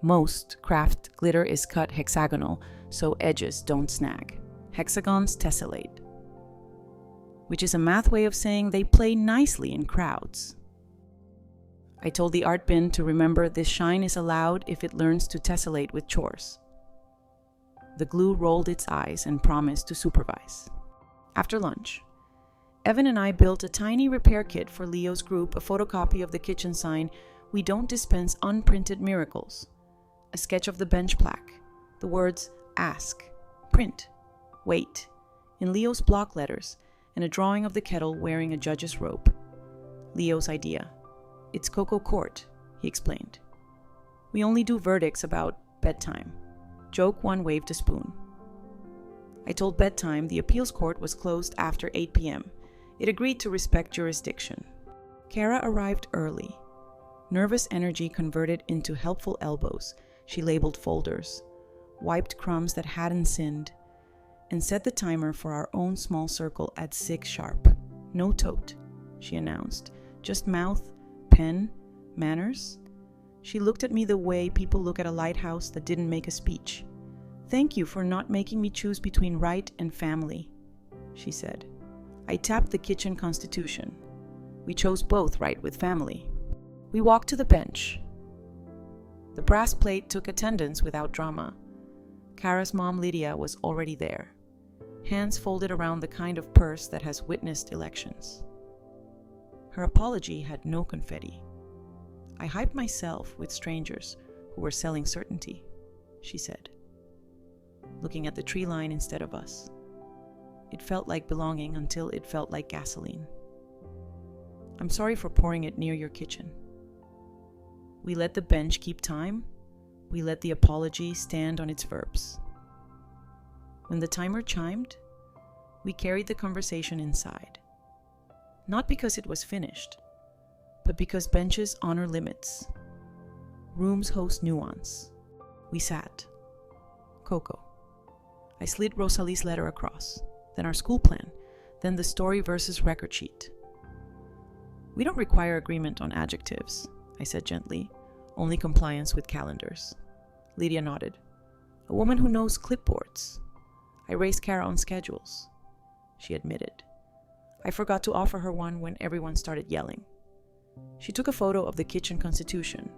Most craft glitter is cut hexagonal, so edges don't snag. Hexagons tessellate. Which is a math way of saying they play nicely in crowds. I told the art bin to remember this shine is allowed if it learns to tessellate with chores. The glue rolled its eyes and promised to supervise. After lunch, Evan and I built a tiny repair kit for Leo's group, a photocopy of the kitchen sign, "We don't dispense unprinted miracles," a sketch of the bench plaque, the words ask, print, wait, in Leo's block letters, and a drawing of the kettle wearing a judge's robe. Leo's idea. It's Coco Court, he explained. We only do verdicts about bedtime. Joke 1 waved a spoon. I told bedtime the appeals court was closed after 8 p.m. It agreed to respect jurisdiction. Kara arrived early. Nervous energy converted into helpful elbows. She labeled folders, wiped crumbs that hadn't sinned, and set the timer for our own small circle at 6 sharp. No tote, she announced. Just mouth, pen, manners. She looked at me the way people look at a lighthouse that didn't make a speech. Thank you for not making me choose between right and family, she said. I tapped the kitchen constitution. We chose both right with family. We walked to the bench. The brass plate took attendance without drama. Kara's mom, Lydia, was already there, hands folded around the kind of purse that has witnessed elections. Her apology had no confetti. I hyped myself with strangers who were selling certainty, she said, looking at the tree line instead of us. It felt like belonging until it felt like gasoline. I'm sorry for pouring it near your kitchen. We let the bench keep time. We let the apology stand on its verbs. When the timer chimed, we carried the conversation inside. Not because it was finished, but because benches honor limits. Rooms host nuance. We sat. Coco. I slid Rosalie's letter across, then our school plan, then the story versus record sheet. We don't require agreement on adjectives, I said gently, only compliance with calendars. Lydia nodded. A woman who knows clipboards. I raised Kara on schedules. She admitted. I forgot to offer her one when everyone started yelling. She took a photo of the kitchen constitution.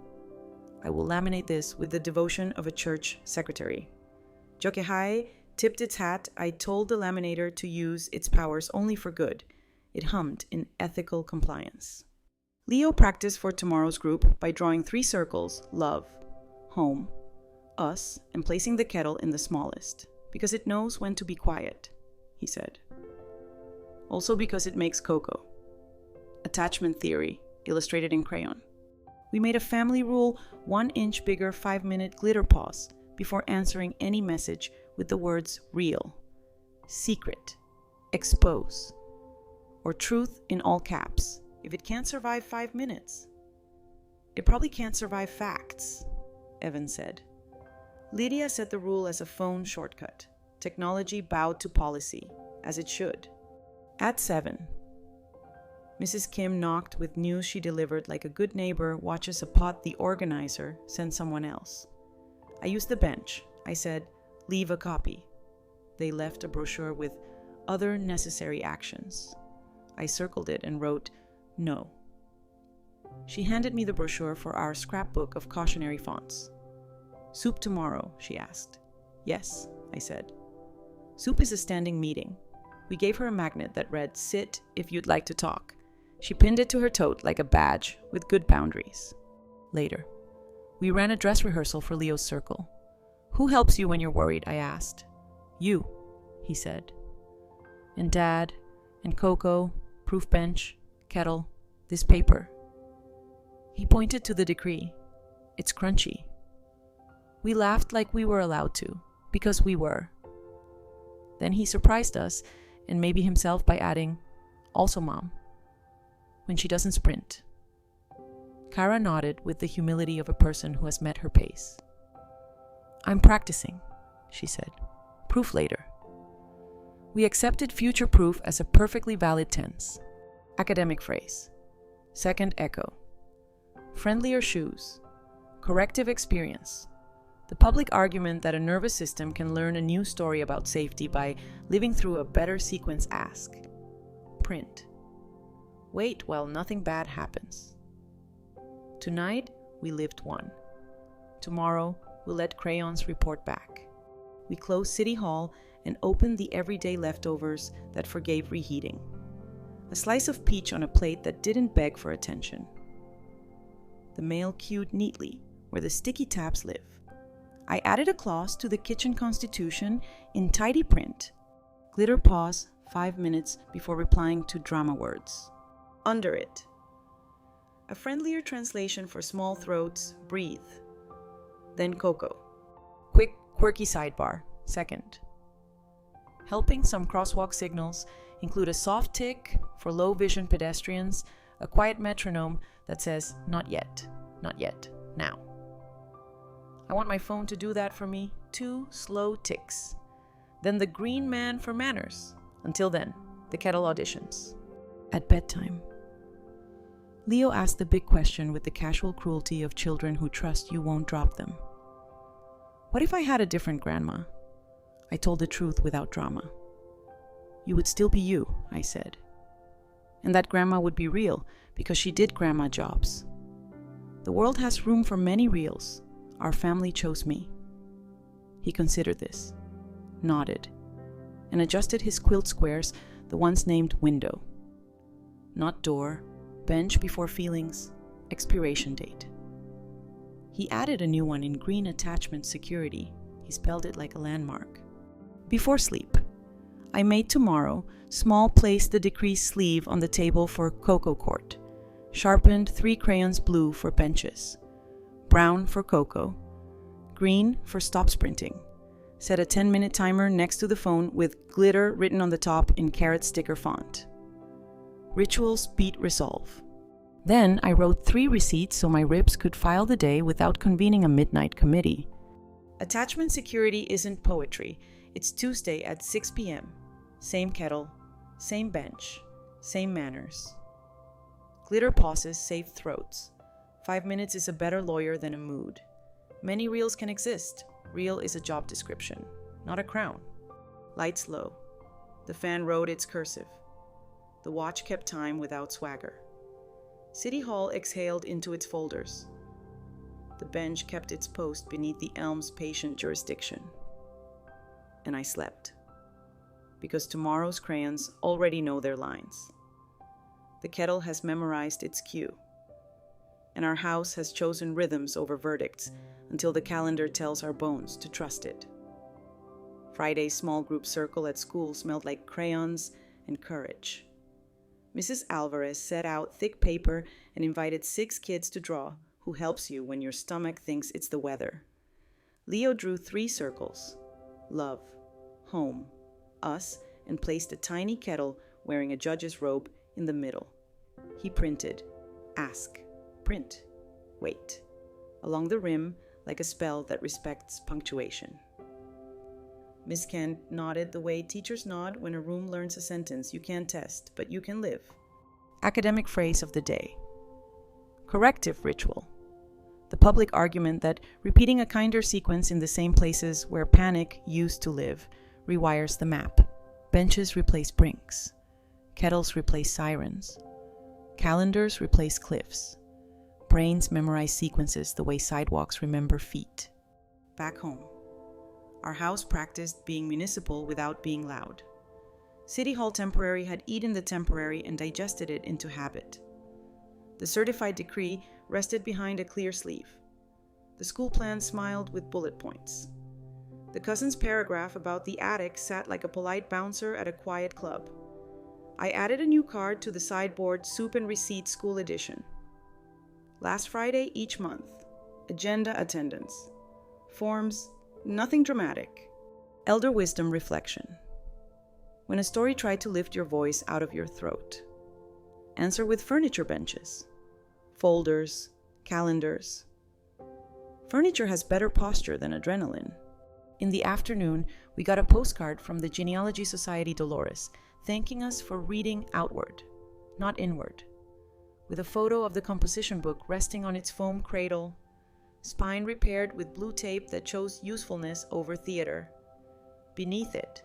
I will laminate this with the devotion of a church secretary. Jokehai tipped its hat. I told the laminator to use its powers only for good. It hummed in ethical compliance. Leo practiced for tomorrow's group by drawing 3 circles: love, home, us, and placing the kettle in the smallest, because it knows when to be quiet, he said. Also because it makes cocoa. Attachment theory, illustrated in crayon. We made a family rule: 1 inch bigger 5-minute glitter pause before answering any message with the words real, secret, expose, or truth in all caps. If it can't survive 5 minutes, it probably can't survive facts, Evan said. Lydia set the rule as a phone shortcut. Technology bowed to policy, as it should. At 7, Mrs. Kim knocked with news she delivered like a good neighbor watches a pot the organizer send someone else. I used the bench. I said, leave a copy. They left a brochure with other necessary actions. I circled it and wrote, no. She handed me the brochure for our scrapbook of cautionary fonts. Soup tomorrow, she asked. Yes, I said. Soup is a standing meeting. We gave her a magnet that read, sit if you'd like to talk. She pinned it to her tote like a badge with good boundaries. Later, we ran a dress rehearsal for Leo's circle. Who helps you when you're worried? I asked. You, he said. And Dad, and Coco, proof bench, kettle, this paper. He pointed to the decree. It's crunchy. We laughed like we were allowed to, because we were. Then he surprised us, and maybe himself, by adding, also Mom, when she doesn't sprint. Kara nodded with the humility of a person who has met her pace. I'm practicing, she said. Proof later. We accepted future proof as a perfectly valid tense. Academic phrase. Second echo. Friendlier shoes. Corrective experience. The public argument that a nervous system can learn a new story about safety by living through a better sequence ask. Print. Wait while nothing bad happens. Tonight, we lived 1. Tomorrow, we'll let crayons report back. We closed City Hall and opened the everyday leftovers that forgave reheating. A slice of peach on a plate that didn't beg for attention. The mail queued neatly where the sticky tabs live. I added a clause to the kitchen constitution in tidy print. Glitter pause 5 minutes before replying to drama words. Under it. A friendlier translation for small throats, breathe. Then Coco. Quick, quirky sidebar. Second. Helping some crosswalk signals include a soft tick for low vision pedestrians, a quiet metronome that says, not yet, now. I want my phone to do that for me. 2 slow ticks. Then the green man for manners. Until then, the kettle auditions. At bedtime. Leo asked the big question with the casual cruelty of children who trust you won't drop them. What if I had a different grandma? I told the truth without drama. You would still be you, I said. And that grandma would be real because she did grandma jobs. The world has room for many reals. Our family chose me. He considered this, nodded, and adjusted his quilt squares, the ones named window. Not door, bench before feelings, expiration date. He added a new one in green attachment security. He spelled it like a landmark. Before sleep, I made tomorrow small place the decree sleeve on the table for Coco Court. Sharpened 3 crayons blue for benches. Brown for Coco. Green for stop sprinting. Set a 10-minute timer next to the phone with glitter written on the top in carrot sticker font. Rituals beat resolve. Then I wrote 3 receipts so my ribs could file the day without convening a midnight committee. Attachment security isn't poetry. It's Tuesday at 6 p.m. Same kettle, same bench, same manners. Glitter pauses save throats. 5 minutes is a better lawyer than a mood. Many reels can exist. Reel is a job description, not a crown. Lights low. The fan wrote its cursive. The watch kept time without swagger. City Hall exhaled into its folders. The bench kept its post beneath the elm's patient jurisdiction. And I slept. Because tomorrow's crayons already know their lines. The kettle has memorized its cue. And our house has chosen rhythms over verdicts until the calendar tells our bones to trust it. Friday's small group circle at school smelled like crayons and courage. Mrs. Alvarez set out thick paper and invited 6 kids to draw, who helps you when your stomach thinks it's the weather. Leo drew 3 circles: love, home, us, and placed a tiny kettle wearing a judge's robe in the middle. He printed, ask, print, wait, along the rim like a spell that respects punctuation. Miss Kent nodded the way teachers nod when a room learns a sentence you can't test, but you can live. Academic phrase of the day. Corrective ritual. The public argument that repeating a kinder sequence in the same places where panic used to live rewires the map. Benches replace brinks. Kettles replace sirens. Calendars replace cliffs. Brains memorize sequences the way sidewalks remember feet. Back home. Our house practiced being municipal without being loud. City Hall temporary had eaten the temporary and digested it into habit. The certified decree rested behind a clear sleeve. The school plan smiled with bullet points. The cousin's paragraph about the attic sat like a polite bouncer at a quiet club. I added a new card to the sideboard Soup and Receipt School Edition. Last Friday each month. Agenda attendance. Forms. Nothing dramatic. Elder wisdom reflection. When a story tried to lift your voice out of your throat. Answer with furniture benches. Folders. Calendars. Furniture has better posture than adrenaline. In the afternoon, we got a postcard from the Genealogy Society Dolores, thanking us for reading outward, not inward, with a photo of the composition book resting on its foam cradle, spine repaired with blue tape that chose usefulness over theater. Beneath it,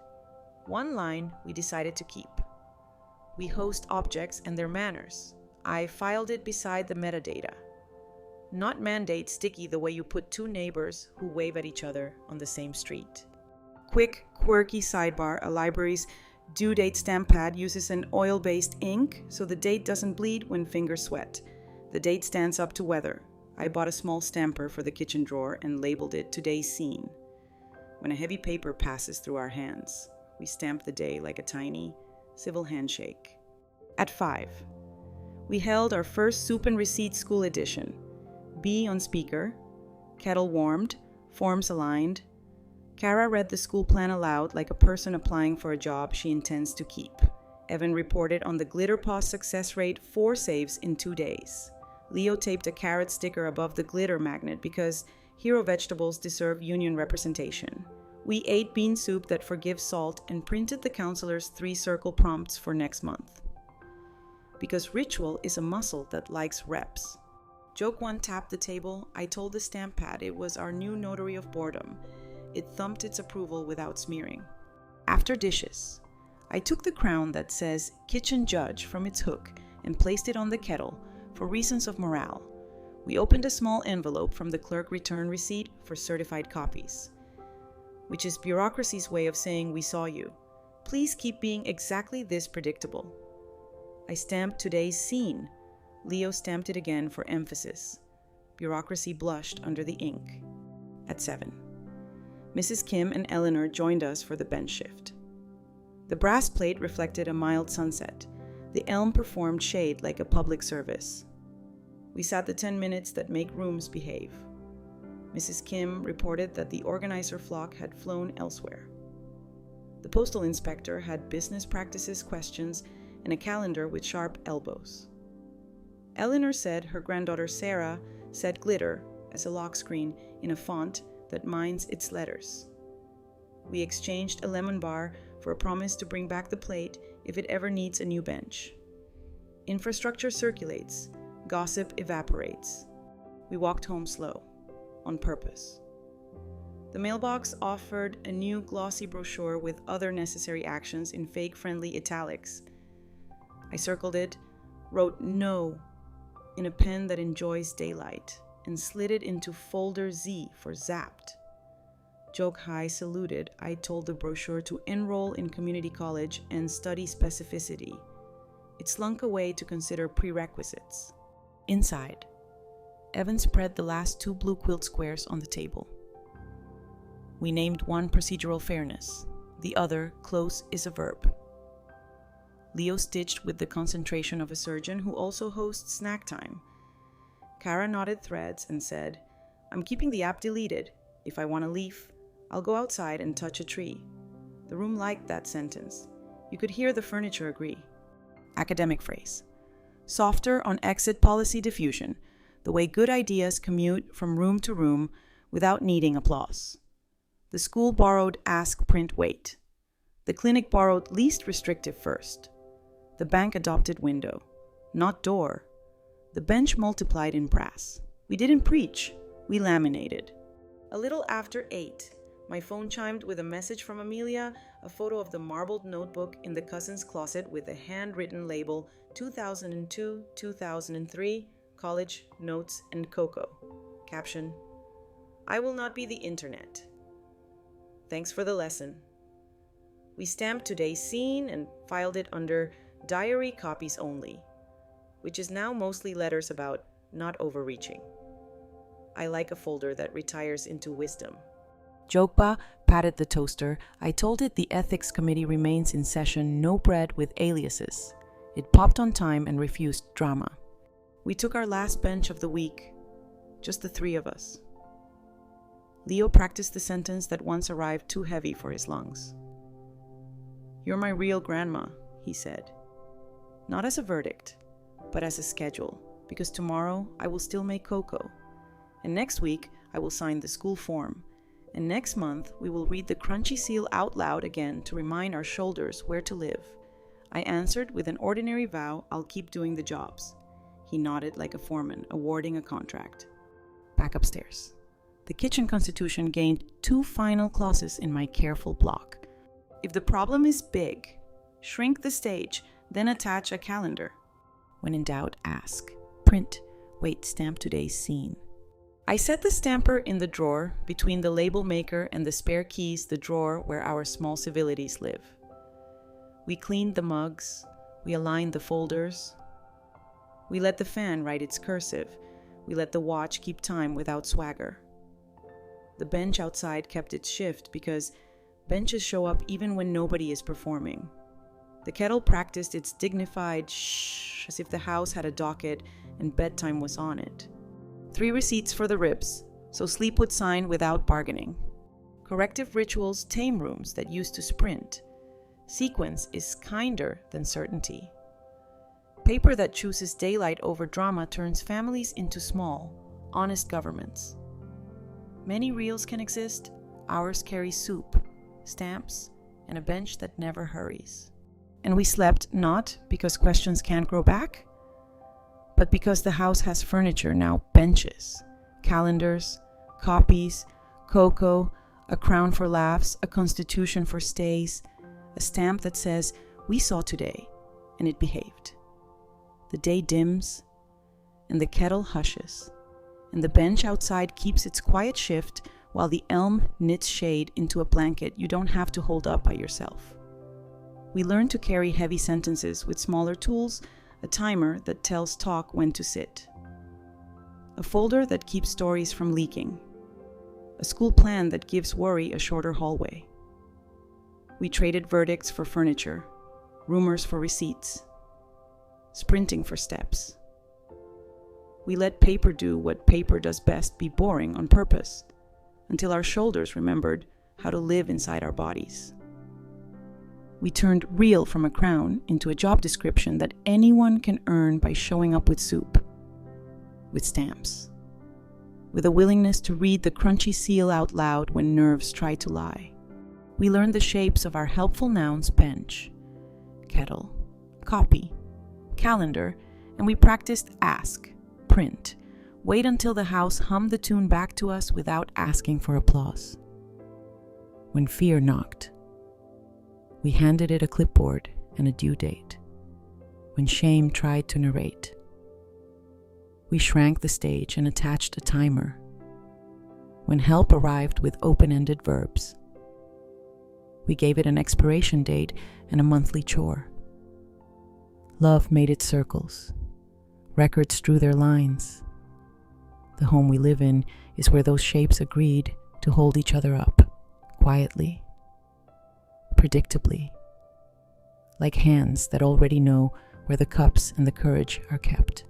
one line we decided to keep. We host objects and their manners. I filed it beside the metadata. Not mandate sticky the way you put 2 neighbors who wave at each other on the same street. Quick, quirky sidebar, a library's due date stamp pad uses an oil-based ink so the date doesn't bleed when fingers sweat. The date stands up to weather. I bought a small stamper for the kitchen drawer and labeled it Today's Scene. When a heavy paper passes through our hands, we stamp the day like a tiny, civil handshake. At 5, we held our first Soup and Receipt School Edition. B on speaker, kettle warmed, forms aligned. Kara read the school plan aloud like a person applying for a job she intends to keep. Evan reported on the Glitter Paw success rate 4 saves in 2 days. Leo taped a carrot sticker above the glitter magnet because hero vegetables deserve union representation. We ate bean soup that forgives salt and printed the counselor's 3-circle prompts for next month. Because ritual is a muscle that likes reps. Joke 1 tapped the table. I told the stamp pad it was our new notary of boredom. It thumped its approval without smearing. After dishes, I took the crown that says Kitchen Judge from its hook and placed it on the kettle for reasons of morale. We opened a small envelope from the clerk return receipt for certified copies, which is bureaucracy's way of saying we saw you. Please keep being exactly this predictable. I stamped Today's Scene. Leo stamped it again for emphasis. Bureaucracy blushed under the ink. At 7, Mrs. Kim and Eleanor joined us for the bench shift. The brass plate reflected a mild sunset. The elm performed shade like a public service. We sat the 10 minutes that make rooms behave. Mrs. Kim reported that the organizer flock had flown elsewhere. The postal inspector had business practices questions and a calendar with sharp elbows. Eleanor said her granddaughter Sarah set glitter as a lock screen in a font that minds its letters. We exchanged a lemon bar for a promise to bring back the plate if it ever needs a new bench. Infrastructure circulates, gossip evaporates. We walked home slow, on purpose. The mailbox offered a new glossy brochure with other necessary actions in fake-friendly italics. I circled it, wrote "No" in a pen that enjoys daylight, and slid it into folder Z for zapped. Joke high saluted, I told the brochure to enroll in community college and study specificity. It slunk away to consider prerequisites. Inside, Evan spread the last 2 blue quilt squares on the table. We named one procedural fairness, the other close is a verb. Leo stitched with the concentration of a surgeon who also hosts snack time. Kara knotted threads and said, I'm keeping the app deleted. If I want a leaf, I'll go outside and touch a tree. The room liked that sentence. You could hear the furniture agree. Academic phrase. Softer on exit policy diffusion, the way good ideas commute from room to room without needing applause. The school borrowed ask, print, wait. The clinic borrowed least restrictive first. The bank adopted window, not door. The bench multiplied in brass. We didn't preach, we laminated. A little after 8, my phone chimed with a message from Amelia, a photo of the marbled notebook in the cousin's closet with a handwritten label 2002-2003, college, notes, and cocoa. Caption, I will not be the internet. Thanks for the lesson. We stamped today's scene and filed it under diary copies only, which is now mostly letters about not overreaching. I like a folder that retires into wisdom. Jokba patted the toaster. I told it the ethics committee remains in session, no bread with aliases. It popped on time and refused drama. We took our last bench of the week, just the 3 of us. Leo practiced the sentence that once arrived too heavy for his lungs. You're my real grandma, he said. Not as a verdict, but as a schedule, because tomorrow I will still make cocoa. And next week I will sign the school form. And next month we will read the crunchy seal out loud again to remind our shoulders where to live. I answered with an ordinary vow I'll keep doing the jobs. He nodded like a foreman awarding a contract. Back upstairs. The kitchen constitution gained 2 final clauses in my careful block. If the problem is big, shrink the stage, then attach a calendar. When in doubt, ask. Print. Wait, stamp today's scene. I set the stamper in the drawer between the label maker and the spare keys, the drawer where our small civilities live. We cleaned the mugs. We aligned the folders. We let the fan write its cursive. We let the watch keep time without swagger. The bench outside kept its shift because benches show up even when nobody is performing. The kettle practiced its dignified shh as if the house had a docket and bedtime was on it. 3 receipts for the ribs, so sleep would sign without bargaining. Corrective rituals tame rooms that used to sprint. Sequence is kinder than certainty. Paper that chooses daylight over drama turns families into small, honest governments. Many reels can exist, ours carry soup, stamps, and a bench that never hurries. And we slept not because questions can't grow back, but because the house has furniture, now benches, calendars, copies, cocoa, a crown for laughs, a constitution for stays, a stamp that says, we saw today, and it behaved. The day dims, and the kettle hushes, and the bench outside keeps its quiet shift while the elm knits shade into a blanket you don't have to hold up by yourself. We learn to carry heavy sentences with smaller tools, a timer that tells talk when to sit, a folder that keeps stories from leaking, a school plan that gives worry a shorter hallway. We traded verdicts for furniture, rumors for receipts, sprinting for steps. We let paper do what paper does best, be boring on purpose, until our shoulders remembered how to live inside our bodies. We turned real from a crown into a job description that anyone can earn by showing up with soup. with stamps, with a willingness to read the crunchy seal out loud when nerves try to lie. We learned the shapes of our helpful nouns bench, kettle, copy, calendar, and we practiced ask, print, wait until the house hummed the tune back to us without asking for applause. When fear knocked, we handed it a clipboard and a due date. When shame tried to narrate, we shrank the stage and attached a timer. When help arrived with open-ended verbs, we gave it an expiration date and a monthly chore. Love made its circles. Records drew their lines. The home we live in is where those shapes agreed to hold each other up, quietly, predictably, like hands that already know where the cups and the courage are kept.